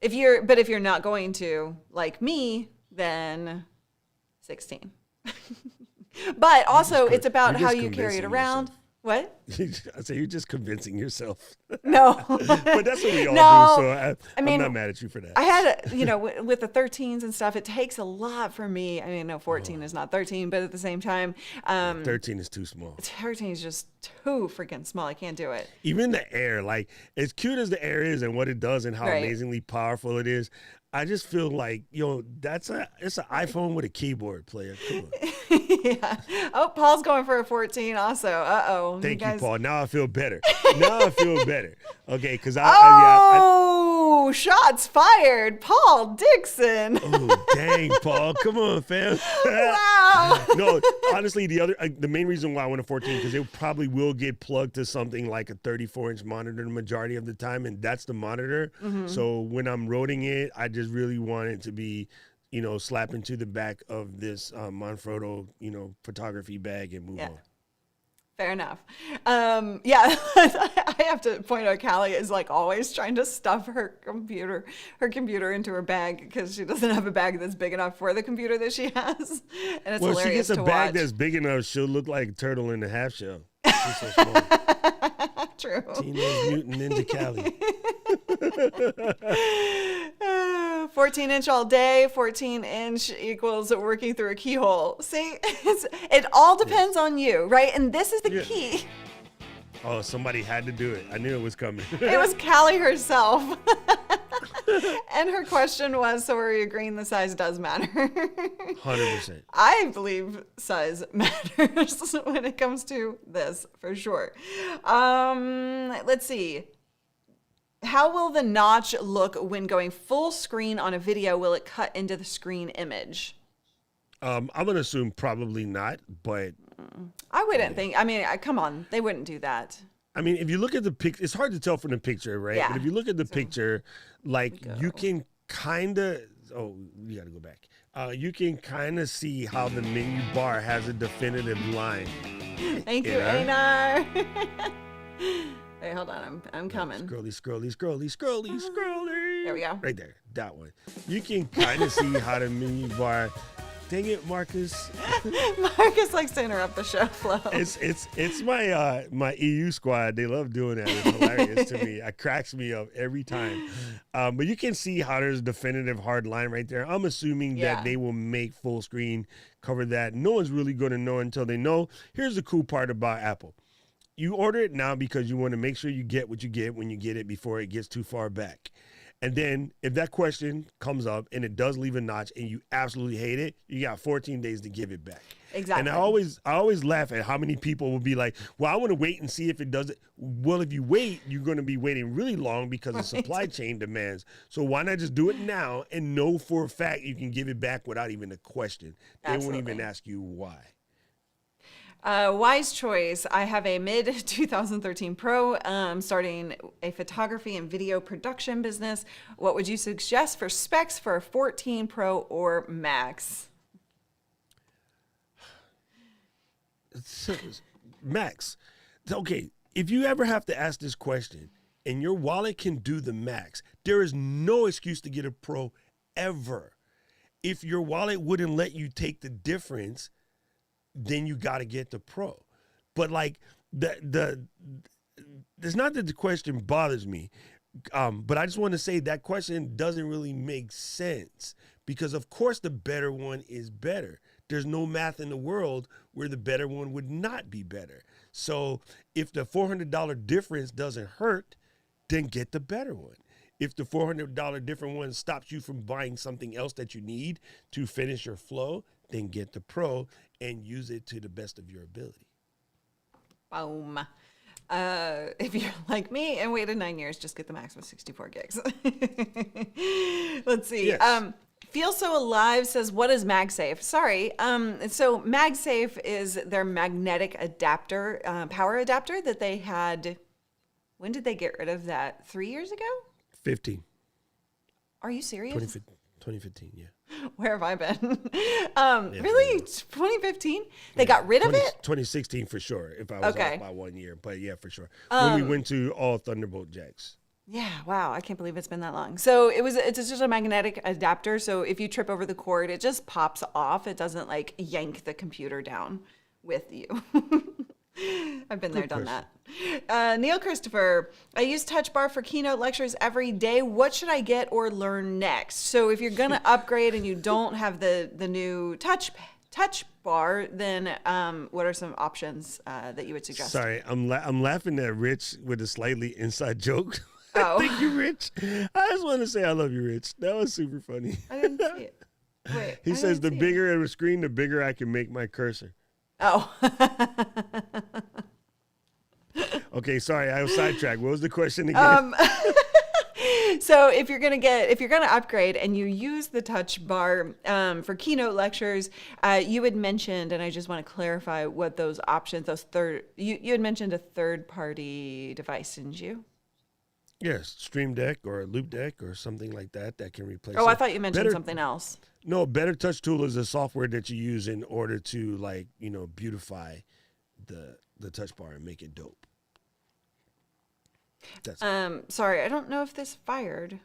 If you're not going to, like me, then 16. But also, it's about how you carry it around. Yourself. What? I say you're just convincing yourself. No. But that's what we all No. do. So I'm not mad at you for that. I had, with the 13s and stuff, it takes a lot for me. I mean, no, 14 is not 13, but at the same time, 13 is too small. 13 is just too freaking small. I can't do it. Even the Air, like as cute as the Air is and what it does and how Right. amazingly powerful it is, I just feel like, it's an iPhone with a keyboard, player. Come on. Yeah. Oh, Paul's going for a 14 also. Uh-oh. Thank you, guys... Paul. Now I feel better. Okay, because Oh, shots fired. Paul Dixon. Oh, dang, Paul. Come on, fam. Wow. No, honestly, the main reason why I went to 14 because it probably will get plugged to something like a 34-inch monitor the majority of the time, and that's the monitor. Mm-hmm. So when I'm roading it, I just really want it to be, slap into the back of this Manfrotto, photography bag and move on. Fair enough. Yeah, I have to point out Callie is like always trying to stuff her computer into her bag because she doesn't have a bag that's big enough for the computer that she has. And it's Well, if she hilarious gets a to bag watch. that's big enough, she'll look like a turtle in a half shell. She's so small. True. Teenage Mutant Ninja Callie. 14-inch all day, 14-inch equals working through a keyhole. See, it all depends on you, right? And this is the key. Oh, somebody had to do it. I knew it was coming. It was Callie herself. And her question was, so are you agreeing the size does matter? 100%. I believe size matters when it comes to this, for sure. Let's see. How will the notch look when going full screen on a video? Will it cut into the screen image? I'm going to assume probably not, but... I wouldn't think. I mean, come on. They wouldn't do that. I mean, if you look at the picture, it's hard to tell from the picture, right? Yeah. But if you look at the picture, like you can kind of... Oh, you got to go back. You can kind of see how the menu bar has a definitive line. Thank you, Einar. Wait, hold on. I'm coming. Scrolly. There we go. Right there. That one. You can kind of see how the menu bar Dang it, Marcus. Marcus likes to interrupt the show flow. It's my EU squad. They love doing that. It's hilarious to me. It cracks me up every time. But you can see how there's a definitive hard line right there. I'm assuming that they will make full screen cover that. No one's really going to know until they know. Here's the cool part about Apple. You order it now because you want to make sure you get what you get when you get it before it gets too far back. And then if that question comes up and it does leave a notch and you absolutely hate it, you got 14 days to give it back. Exactly. And I always laugh at how many people will be like, well, I want to wait and see if it does it. Well, if you wait, you're going to be waiting really long because of supply chain demands. So why not just do it now and know for a fact you can give it back without even a question? They won't even ask you why. Wise choice. I have a mid 2013 Pro, starting a photography and video production business. What would you suggest for specs for a 14 Pro or Max? Max. Okay, if you ever have to ask this question and your wallet can do the Max, there is no excuse to get a Pro ever. If your wallet wouldn't let you take the difference, then you got to get the Pro. But like it's not that the question bothers me, but I just want to say that question doesn't really make sense because of course the better one is better. There's no math in the world where the better one would not be better. So if the $400 difference doesn't hurt, then get the better one. If the $400 different one stops you from buying something else that you need to finish your flow, then get the Pro and use it to the best of your ability. Boom. If you're like me and waited 9 years, just get the Max with 64 gigs. Let's see. Yes. Feel So Alive says, what is MagSafe? Sorry. So MagSafe is their magnetic adapter, power adapter that they had. When did they get rid of that? 3 years ago? 15. Are you serious? 2015, yeah. Where have I been? Really? 2015? They got rid of it? 2016 for sure, if I was off by 1 year. But yeah, for sure. When we went to all Thunderbolt jacks. Yeah, wow. I can't believe it's been that long. So it's just a magnetic adapter. So if you trip over the cord, it just pops off. It doesn't like yank the computer down with you. I've been there, done that. Neil Christopher, I use Touch Bar for keynote lectures every day. What should I get or learn next? So if you're going to upgrade and you don't have the new Touch Bar, then what are some options that you would suggest? Sorry, I'm laughing at Rich with a slightly inside joke. Oh. Thank you, Rich. I just want to say I love you, Rich. That was super funny. I didn't see it. Wait. He says the bigger the screen, the bigger I can make my cursor. Oh. Okay, sorry, I was sidetracked. What was the question again? So if you're gonna upgrade and you use the Touch Bar for keynote lectures, you had mentioned, and I just want to clarify what those options, you had mentioned a third-party device, didn't you? Yes, Stream Deck or Loop Deck or something like that can replace. Oh, I thought you mentioned something else. No, Better Touch Tool is a software that you use in order to beautify the Touch Bar and make it dope. Sorry, I don't know if this fired.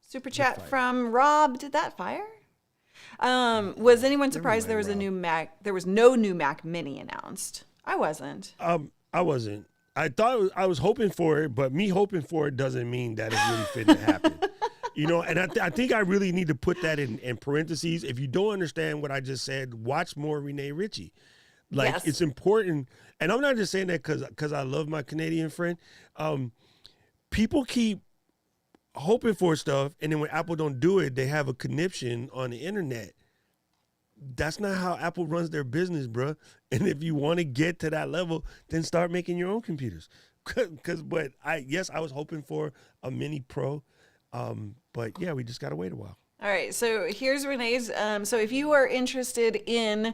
Super chat from Rob. Did that fire? Was anyone surprised there was a new Mac? There was no new Mac Mini announced. I wasn't. I wasn't. I was hoping for it, but me hoping for it doesn't mean that it's really fitting to happen. And I think I really need to put that in parentheses. If you don't understand what I just said, watch more Renee Ritchie. Yes. It's important. And I'm not just saying that because I love my Canadian friend. People keep hoping for stuff, and then when Apple don't do it, they have a conniption on the internet. That's not how Apple runs their business, bro. And if you want to get to that level, then start making your own computers. But I was hoping for a Mini Pro. But yeah, we just got to wait a while. All right, so here's Renee's. So if you are interested in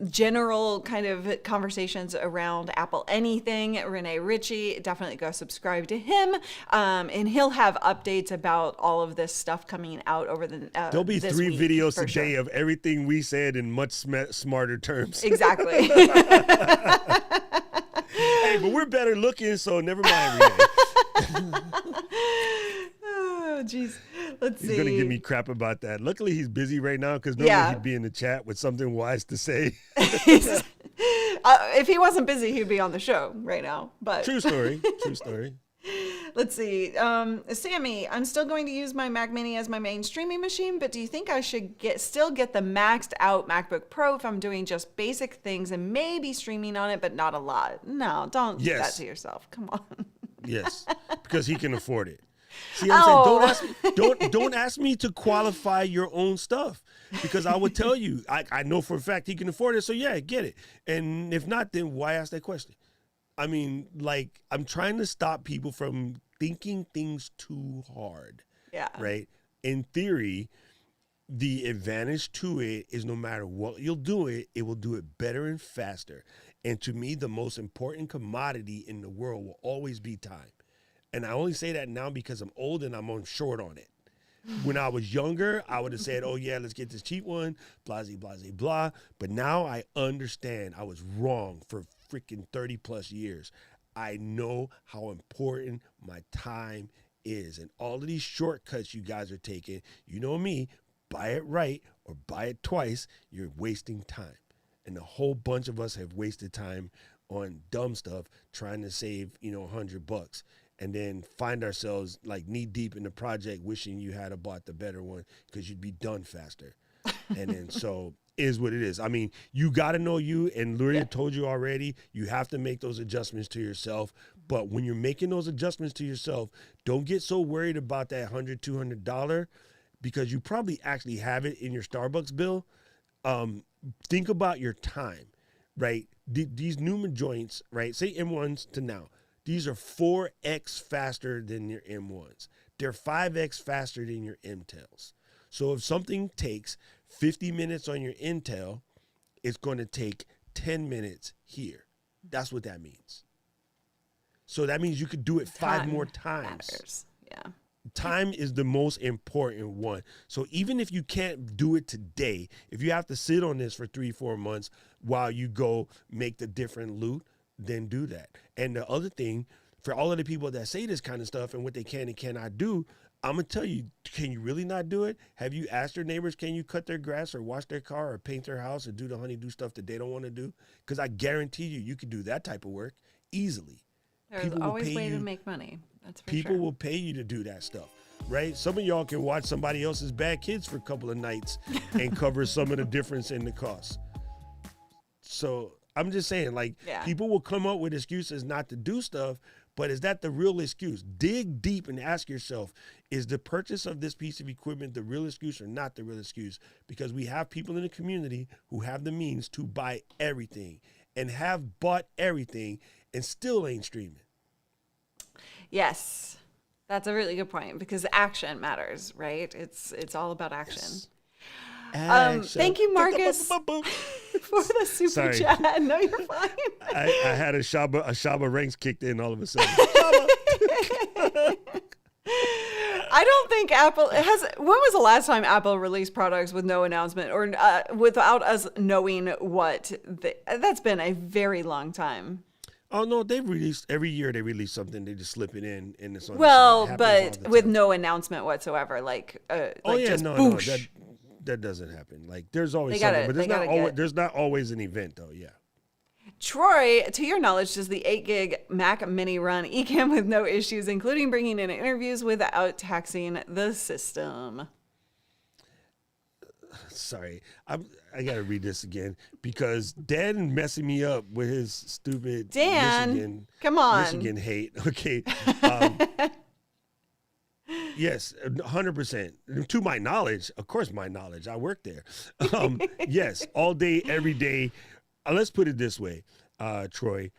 general kind of conversations around Apple anything, Renee Ritchie, definitely go subscribe to him. And he'll have updates about all of this stuff coming out over the There'll be 3 videos today of everything we said in much smarter terms. Exactly. Hey, but we're better looking, so never mind, Renee. Oh, geez. Let's He's see. going to give me crap about that. Luckily, he's busy right now because normally Yeah. he'd be in the chat with something wise to say. If he wasn't busy, he'd be on the show right now. But True story. True story. let's see. Sammy, I'm still going to use my Mac Mini as my main streaming machine, but do you think I should still get the maxed out MacBook Pro if I'm doing just basic things and maybe streaming on it, but not a lot? No, don't do that to yourself. Come on. Yes, because he can afford it. See what I'm saying? Don't ask me to qualify your own stuff, because I would tell you I know for a fact he can afford it. So yeah, get it. And if not, then why ask that question? I mean, like, I'm trying to stop people from thinking things too hard. Yeah. Right. In theory, the advantage to it is no matter what you'll do it will do it better and faster. And to me, the most important commodity in the world will always be time. And I only say that now because I'm old and I'm on short on it. When I was younger, I would have said, oh, yeah, let's get this cheap one, blah, blah, blah, blah. But now I understand I was wrong for freaking 30 plus years. I know how important my time is. And all of these shortcuts you guys are taking, you know me, buy it right or buy it twice, you're wasting time. And a whole bunch of us have wasted time on dumb stuff trying to save, $100. And then find ourselves like knee deep in the project wishing you had bought the better one because you'd be done faster. And then so is what it is. I mean, you got to know you, and Luria told you already, you have to make those adjustments to yourself. But when you're making those adjustments to yourself, don't get so worried about that $100, $200 because you probably actually have it in your Starbucks bill. Think about your time, right? These Numa joints, right? Say M1s to now. These are 4x faster than your M1s. They're 5x faster than your Intels. So if something takes 50 minutes on your Intel, it's going to take 10 minutes here. That's what that means. So that means you could do it 5 more times. Matters. Yeah. Time is the most important one. So even if you can't do it today, if you have to sit on this for 3-4 months while you go make the different loot, then do that. And the other thing, for all of the people that say this kind of stuff and what they can and cannot do, I'm going to tell you, can you really not do it? Have you asked your neighbors, can you cut their grass or wash their car or paint their house or do the honeydew stuff that they don't want to do? Because I guarantee you can do that type of work easily. There's always a way to make money. That's for People sure. will pay you to do that stuff, right? Some of y'all can watch somebody else's bad kids for a couple of nights and cover some of the difference in the cost. So I'm just saying, like, people will come up with excuses not to do stuff, but is that the real excuse? Dig deep and ask yourself, is the purchase of this piece of equipment the real excuse or not the real excuse? Because we have people in the community who have the means to buy everything and have bought everything and still ain't streaming. Yes, that's a really good point because action matters, right? It's all about action. Yes. Thank you, Marcus, for the super chat. No, you're fine. I had a Shaba ranks kicked in all of a sudden. I don't think Apple has. When was the last time Apple released products with no announcement or without us knowing what? That's been a very long time. Oh no, they've released every year. They release something. They just slip it in, and it's on. Well, but with no announcement whatsoever, like no, that doesn't happen. Like there's always something, but there's not always an event though. Yeah. Troy, to your knowledge, does the 8 gig Mac Mini run ECAMM with no issues, including bringing in interviews without taxing the system? Sorry, I gotta read this again because Dan messing me up with his stupid Michigan hate. Okay. Yes, 100%. To my knowledge, of course, I work there. Yes, all day, every day. Let's put it this way, Troy.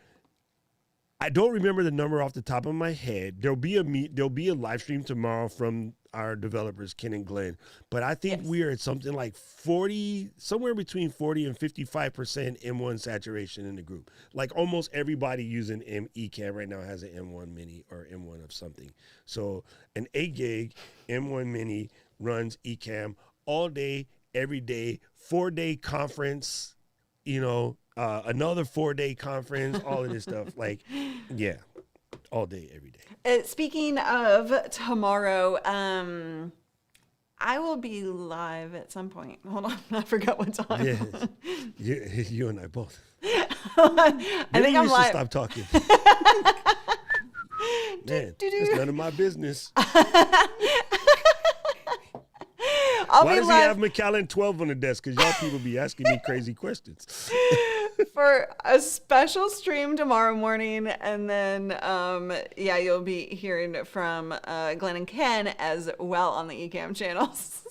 I don't remember the number off the top of my head. There'll be a live stream tomorrow from our developers, Ken and Glenn. But I think we are at something like 40, somewhere between 40 and 55% M1 saturation in the group. Like almost everybody using ECAMM right now has an M1 Mini or M1 of something. So an 8 gig M1 Mini runs ECAMM all day, every day, 4-day conference, another 4-day conference, all of this stuff. Like, yeah, all day, every day. Speaking of tomorrow, I will be live at some point. Hold on, I forgot what time. Yeah, you and I both. I Maybe think I'm we should live. stop talking. Man, it's none of my business. I'll Why be does he live have Macallan 12 on the desk? Because y'all people be asking me crazy questions. for a special stream tomorrow morning, and then you'll be hearing from Glenn and Ken as well on the ECAMM channels.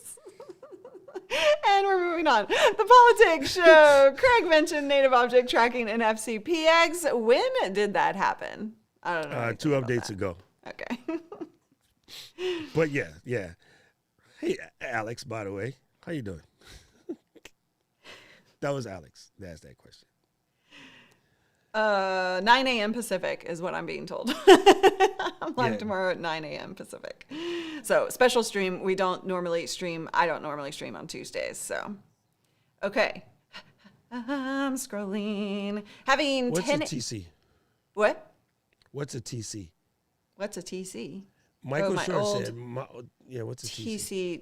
And we're moving on. The politics show. Craig mentioned native object tracking in FCPX. When did that happen? I don't know. 2 updates ago. Okay. But yeah. Hey, Alex, by the way, how you doing? That was Alex that asked that question. 9 a.m. Pacific is what I'm being told. I'm live tomorrow at 9 a.m. Pacific. So special stream. We don't normally stream. I don't normally stream on Tuesdays. So, okay. I'm scrolling. Having What's 10. a TC? What? What's a TC? What's a TC? Michael my Short old said, what's a TC?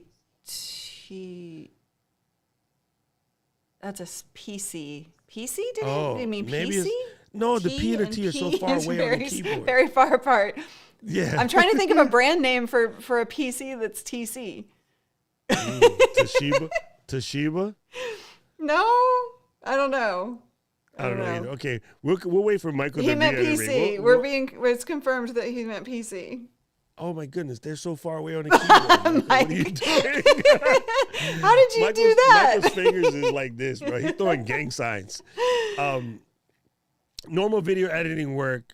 That's a PC. PC? Did you mean maybe PC? No, the P and the T are so far away on the keyboard. Very far apart. Yeah. I'm trying to think of a brand name for a PC that's TC. Toshiba? No, I don't know. I don't know either. Okay, we'll wait for Michael. He to meant reiterate. PC. It's confirmed that he meant PC. Oh my goodness, they're so far away on the keyboard. What are you doing? How did you do that? Michael's fingers is like this, bro. He's throwing gang signs. Normal video editing work,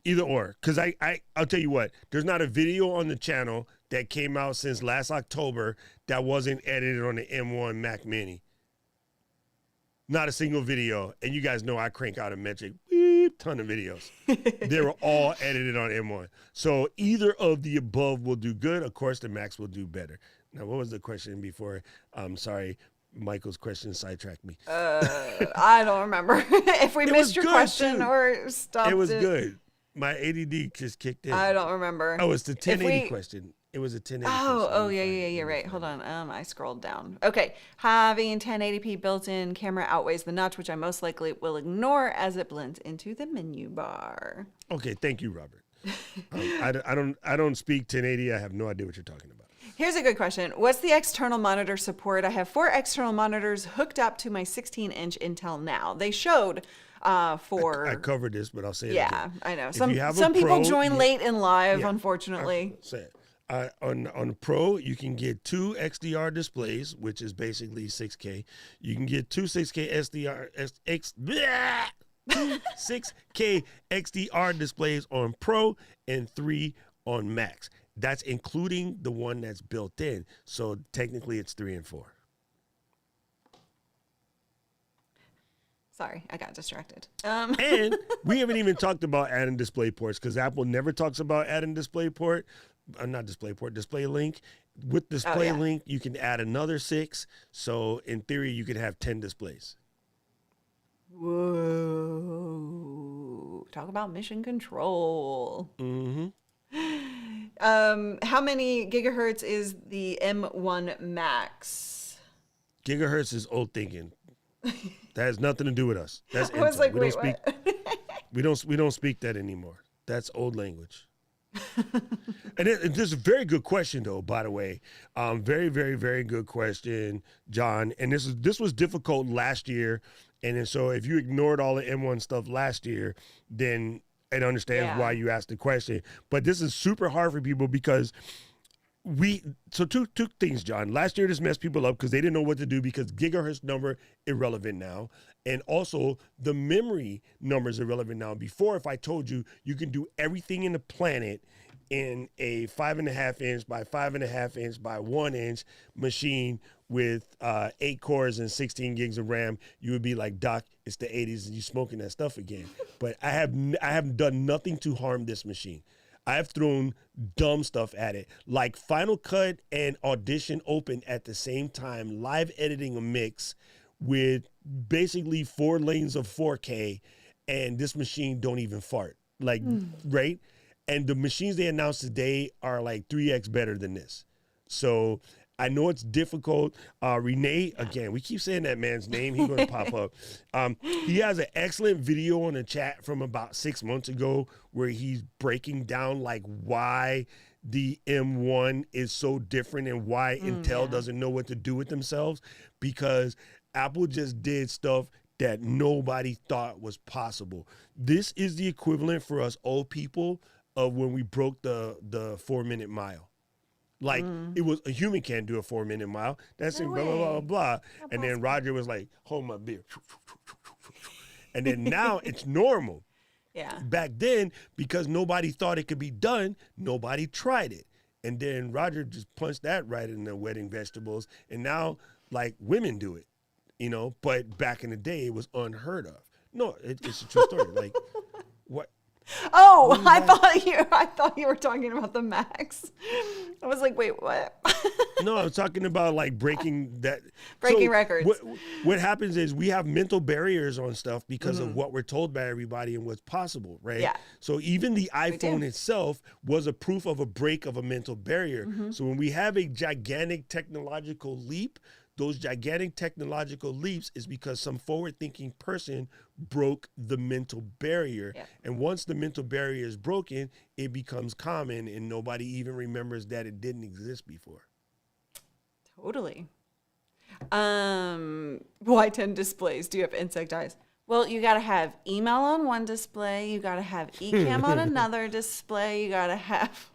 either or. Because I'll tell you what, there's not a video on the channel that came out since last October that wasn't edited on the M1 Mac Mini. Not a single video. And you guys know I crank out a metric ton of videos. They were all edited on M1. So either of the above will do good. Of course, the Macs will do better. Now, what was the question before? Sorry, Michael's question sidetracked me. I don't remember if we missed your question too. Or stopped it. It was good. My ADD just kicked in. I don't remember. Oh, it's the 1080 question. It was a 1080. Yeah. Right. Hold on. I scrolled down. Okay. Having 1080p built-in camera outweighs the notch, which I most likely will ignore as it blends into the menu bar. Okay. Thank you, Robert. I don't speak 1080. I have no idea what you're talking about. Here's a good question. What's the external monitor support? I have 4 external monitors hooked up to my 16-inch Intel now. They showed for... I covered this, but I'll say it again. I know. If some people join late in live, unfortunately. Say it. On Pro, you can get 2 XDR displays, which is basically 6K. You can get 2 6K 6K XDR displays on Pro and 3 on Max. That's including the one that's built in. So technically it's 3 and 4. Sorry, I got distracted. And we haven't even talked about adding display ports because Apple never talks about adding display port. Not display port, display link. With display link, you can add another 6. So in theory, you could have 10 displays. Whoa. Talk about mission control. Mm-hmm. How many gigahertz is the M1 Max? Gigahertz is old thinking. That has nothing to do with us. That's I was Intel. like, we wait, don't speak. what? We don't speak that anymore. That's old language. And this is a very good question, though. By the way, very, very, very good question, John. And this was difficult last year, and then so if you ignored all the M1 stuff last year, then it understands why you asked the question. But this is super hard for people because two things, John. Last year, this messed people up because they didn't know what to do because gigahertz number irrelevant now. And also the memory numbers are irrelevant now. Before, if I told you can do everything in the planet in a 5.5 inch by 5.5 inch by 1 inch machine with 8 cores and 16 gigs of RAM, you would be like, Doc, it's the 80s and you smoking that stuff again. But I have done nothing to harm this machine. I have thrown dumb stuff at it, like Final Cut and Audition open at the same time, live editing a mix with basically 4 lanes of 4K, and this machine don't even fart, right? And the machines they announced today are like 3x better than this. So I know it's difficult. Renee, again, we keep saying that man's name. He's going to pop up. He has an excellent video on the chat from about 6 months ago where he's breaking down like why the M1 is so different and why Intel doesn't know what to do with themselves, because Apple just did stuff that nobody thought was possible. This is the equivalent for us old people of when we broke the 4-minute mile. Like, it was, a human can't do a 4-minute mile. That's No in blah, blah, blah, blah, blah. And then possible. Roger was like, hold my beer. And then now it's normal. Yeah. Back then, because nobody thought it could be done, nobody tried it. And then Roger just punched that right in the wedding vegetables. And now, like, women do it, you know? But back in the day, it was unheard of. No, it's a true story. Like, what? Oh, I thought you were talking about the Macs. I was like, wait, what? No, I'm talking about like breaking records. What happens is we have mental barriers on stuff because of what we're told by everybody and what's possible, right? Yeah. So even the iPhone itself was a proof of a break of a mental barrier. So when we have a gigantic technological leap, those gigantic technological leaps is because some forward-thinking person broke the mental barrier. Yeah. And once the mental barrier is broken, it becomes common and nobody even remembers that it didn't exist before. Totally. Why 10 displays? Do you have insect eyes? Well, you got to have email on one display. You got to have ECAMM on another display. You got to have.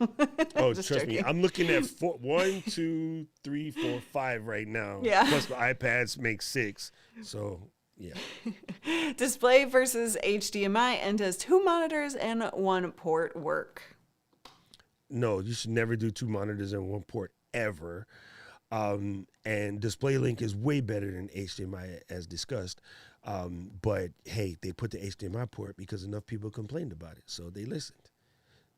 Oh, Just trust me. joking. I'm looking at 1, 2, 3, 4, 5 right now. Yeah. Plus my iPads make 6. So, yeah. Display versus HDMI, and does 2 monitors and 1 port work? No, you should never do 2 monitors and 1 port ever. And Display Link is way better than HDMI as discussed. But hey, they put the HDMI port because enough people complained about it. So they listened.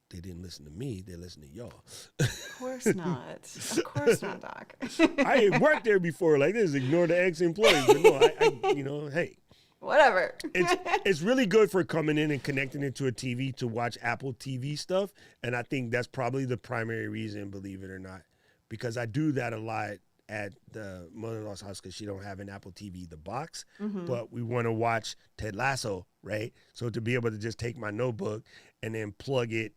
They didn't listen to me. They listened to y'all. Of course not. Of course not, Doc. I ain't worked there before like this. Ignore the ex-employees. But no, I you know, hey. Whatever. It's really good for coming in and connecting it to a TV to watch Apple TV stuff. And I think that's probably the primary reason, believe it or not. Because I do that a lot at the mother-in-law's house because she don't have an Apple TV, the box, but we want to watch Ted Lasso, right? So to be able to just take my notebook and then plug it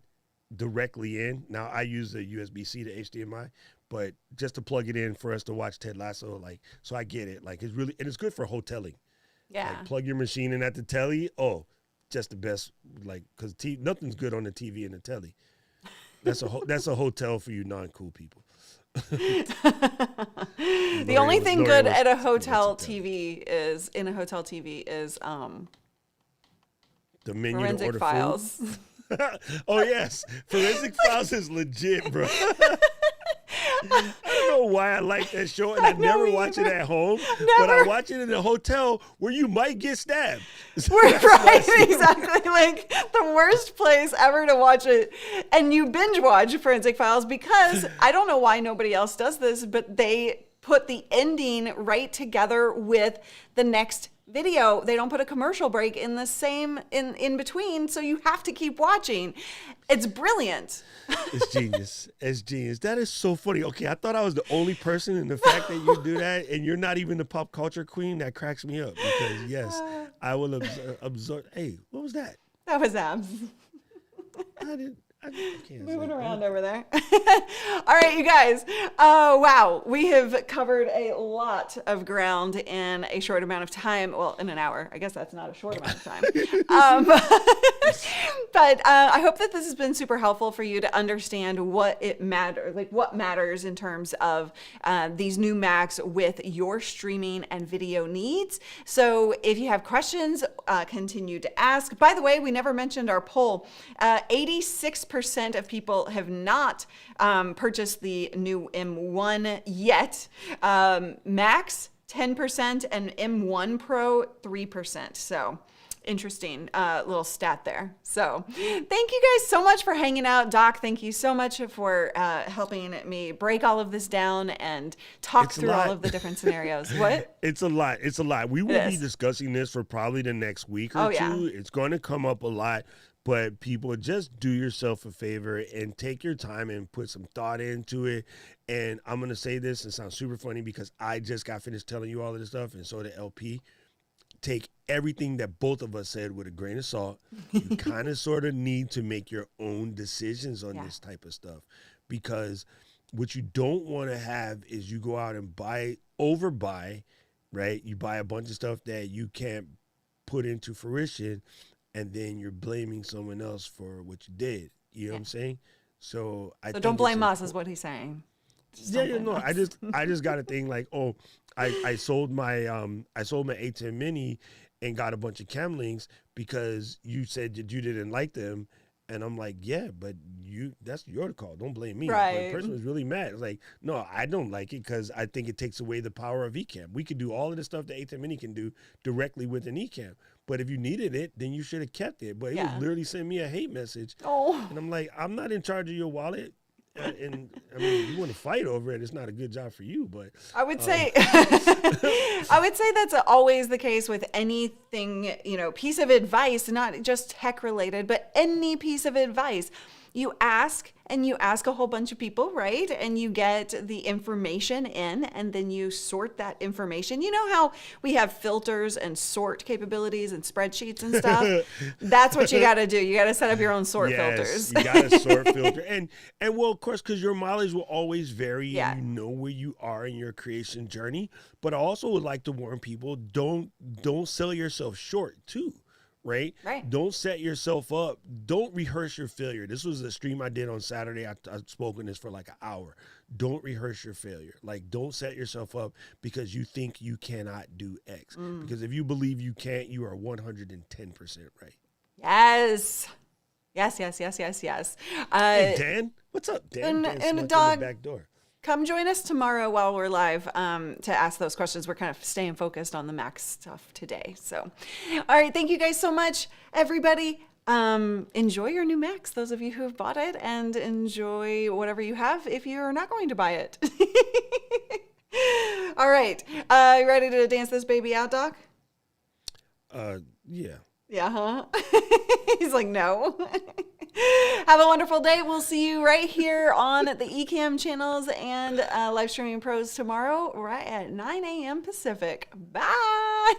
directly in. Now I use the USB-C to HDMI, but just to plug it in for us to watch Ted Lasso, like, so I get it. Like, it's really, and it's good for hoteling. Yeah. Like, plug your machine in at the telly. Oh, just the best, like, because nothing's good on the TV and the telly. That's a hotel for you non-cool people. The only thing good at a hotel TV is the menu to Forensic order Files. food. Oh yes, Forensic Files is legit, bro. I don't know why I like that show, and I never watch it at home, but I watch it in a hotel where you might get stabbed. Right, exactly. Like the worst place ever to watch it. And you binge watch Forensic Files because I don't know why nobody else does this, but they put the ending right together with the next video. They don't put a commercial break in the same in between, so you have to keep watching. It's brilliant. It's genius. It's genius. That is so funny. Okay, I thought I was the only person, and the fact that you do that and you're not even the pop culture queen, that cracks me up because yes, I will absorb. Hey, what was that? That was Abs. I can't Moving say. around over there. All right, you guys. Wow, we have covered a lot of ground in a short amount of time. Well, in an hour. I guess that's not a short amount of time. But I hope that this has been super helpful for you to understand what matters in terms of these new Macs with your streaming and video needs. So if you have questions, continue to ask. By the way, we never mentioned our poll. 86% of people have not purchased the new M1 yet. Max 10% and M1 Pro 3%. So interesting little stat there. So thank you guys so much for hanging out. Doc, thank you so much for helping me break all of this down and talk through all of the different scenarios. What? It's a lot. It's a lot. We will be discussing this for probably the next week or two. Yeah. It's going to come up a lot. But people, just do yourself a favor and take your time and put some thought into it. And I'm going to say this and sound super funny because I just got finished telling you all of this stuff, and so did LP. Take everything that both of us said with a grain of salt. You kind of sort of need to make your own decisions on this type of stuff, because what you don't want to have is you go out and overbuy, right? You buy a bunch of stuff that you can't put into fruition, and then you're blaming someone else for what you did. You know what I'm saying? So I think don't blame us, is what he's saying. No. I just got a thing like, oh, I sold my A10 Mini and got a bunch of Cam Links because you said that you didn't like them. And I'm like, yeah, but that's your call. Don't blame me. Right. The person was really mad. It's like, no, I don't like it because I think it takes away the power of ECAMM. We could do all of the stuff that A10 Mini can do directly with an ECAMM. But if you needed it, then you should have kept it. But he was literally sending me a hate message. Oh. And I'm like, I'm not in charge of your wallet. And I mean, you want to fight over it, it's not a good job for you, but I would say I would say that's always the case with anything, piece of advice, not just tech related, but any piece of advice. You ask a whole bunch of people, right? And you get the information in, and then you sort that information. You know how we have filters and sort capabilities and spreadsheets and stuff? That's what you got to do. You got to set up your own sort filters. You got to sort filter. And well, of course, because your mileage will always vary. Yeah. And you know where you are in your creation journey. But I also would like to warn people, don't sell yourself short too. Right? Don't set yourself up. Don't rehearse your failure. This was a stream I did on Saturday. I spoke on this for like an hour. Don't rehearse your failure. Like, don't set yourself up because you think you cannot do X. Because if you believe you can't, you are 110% right. Yes. Hey, Dan? What's up, Dan? And a In dog. the back door. Come join us tomorrow while we're live to ask those questions. We're kind of staying focused on the Mac stuff today. So, all right. Thank you guys so much, everybody. Enjoy your new Macs, those of you who have bought it, and enjoy whatever you have if you're not going to buy it. All right. You ready to dance this baby out, Doc? Yeah. Yeah, huh? He's like, no. Have a wonderful day. We'll see you right here on the ECAMM channels and live streaming pros tomorrow, right at 9 a.m. Pacific. Bye.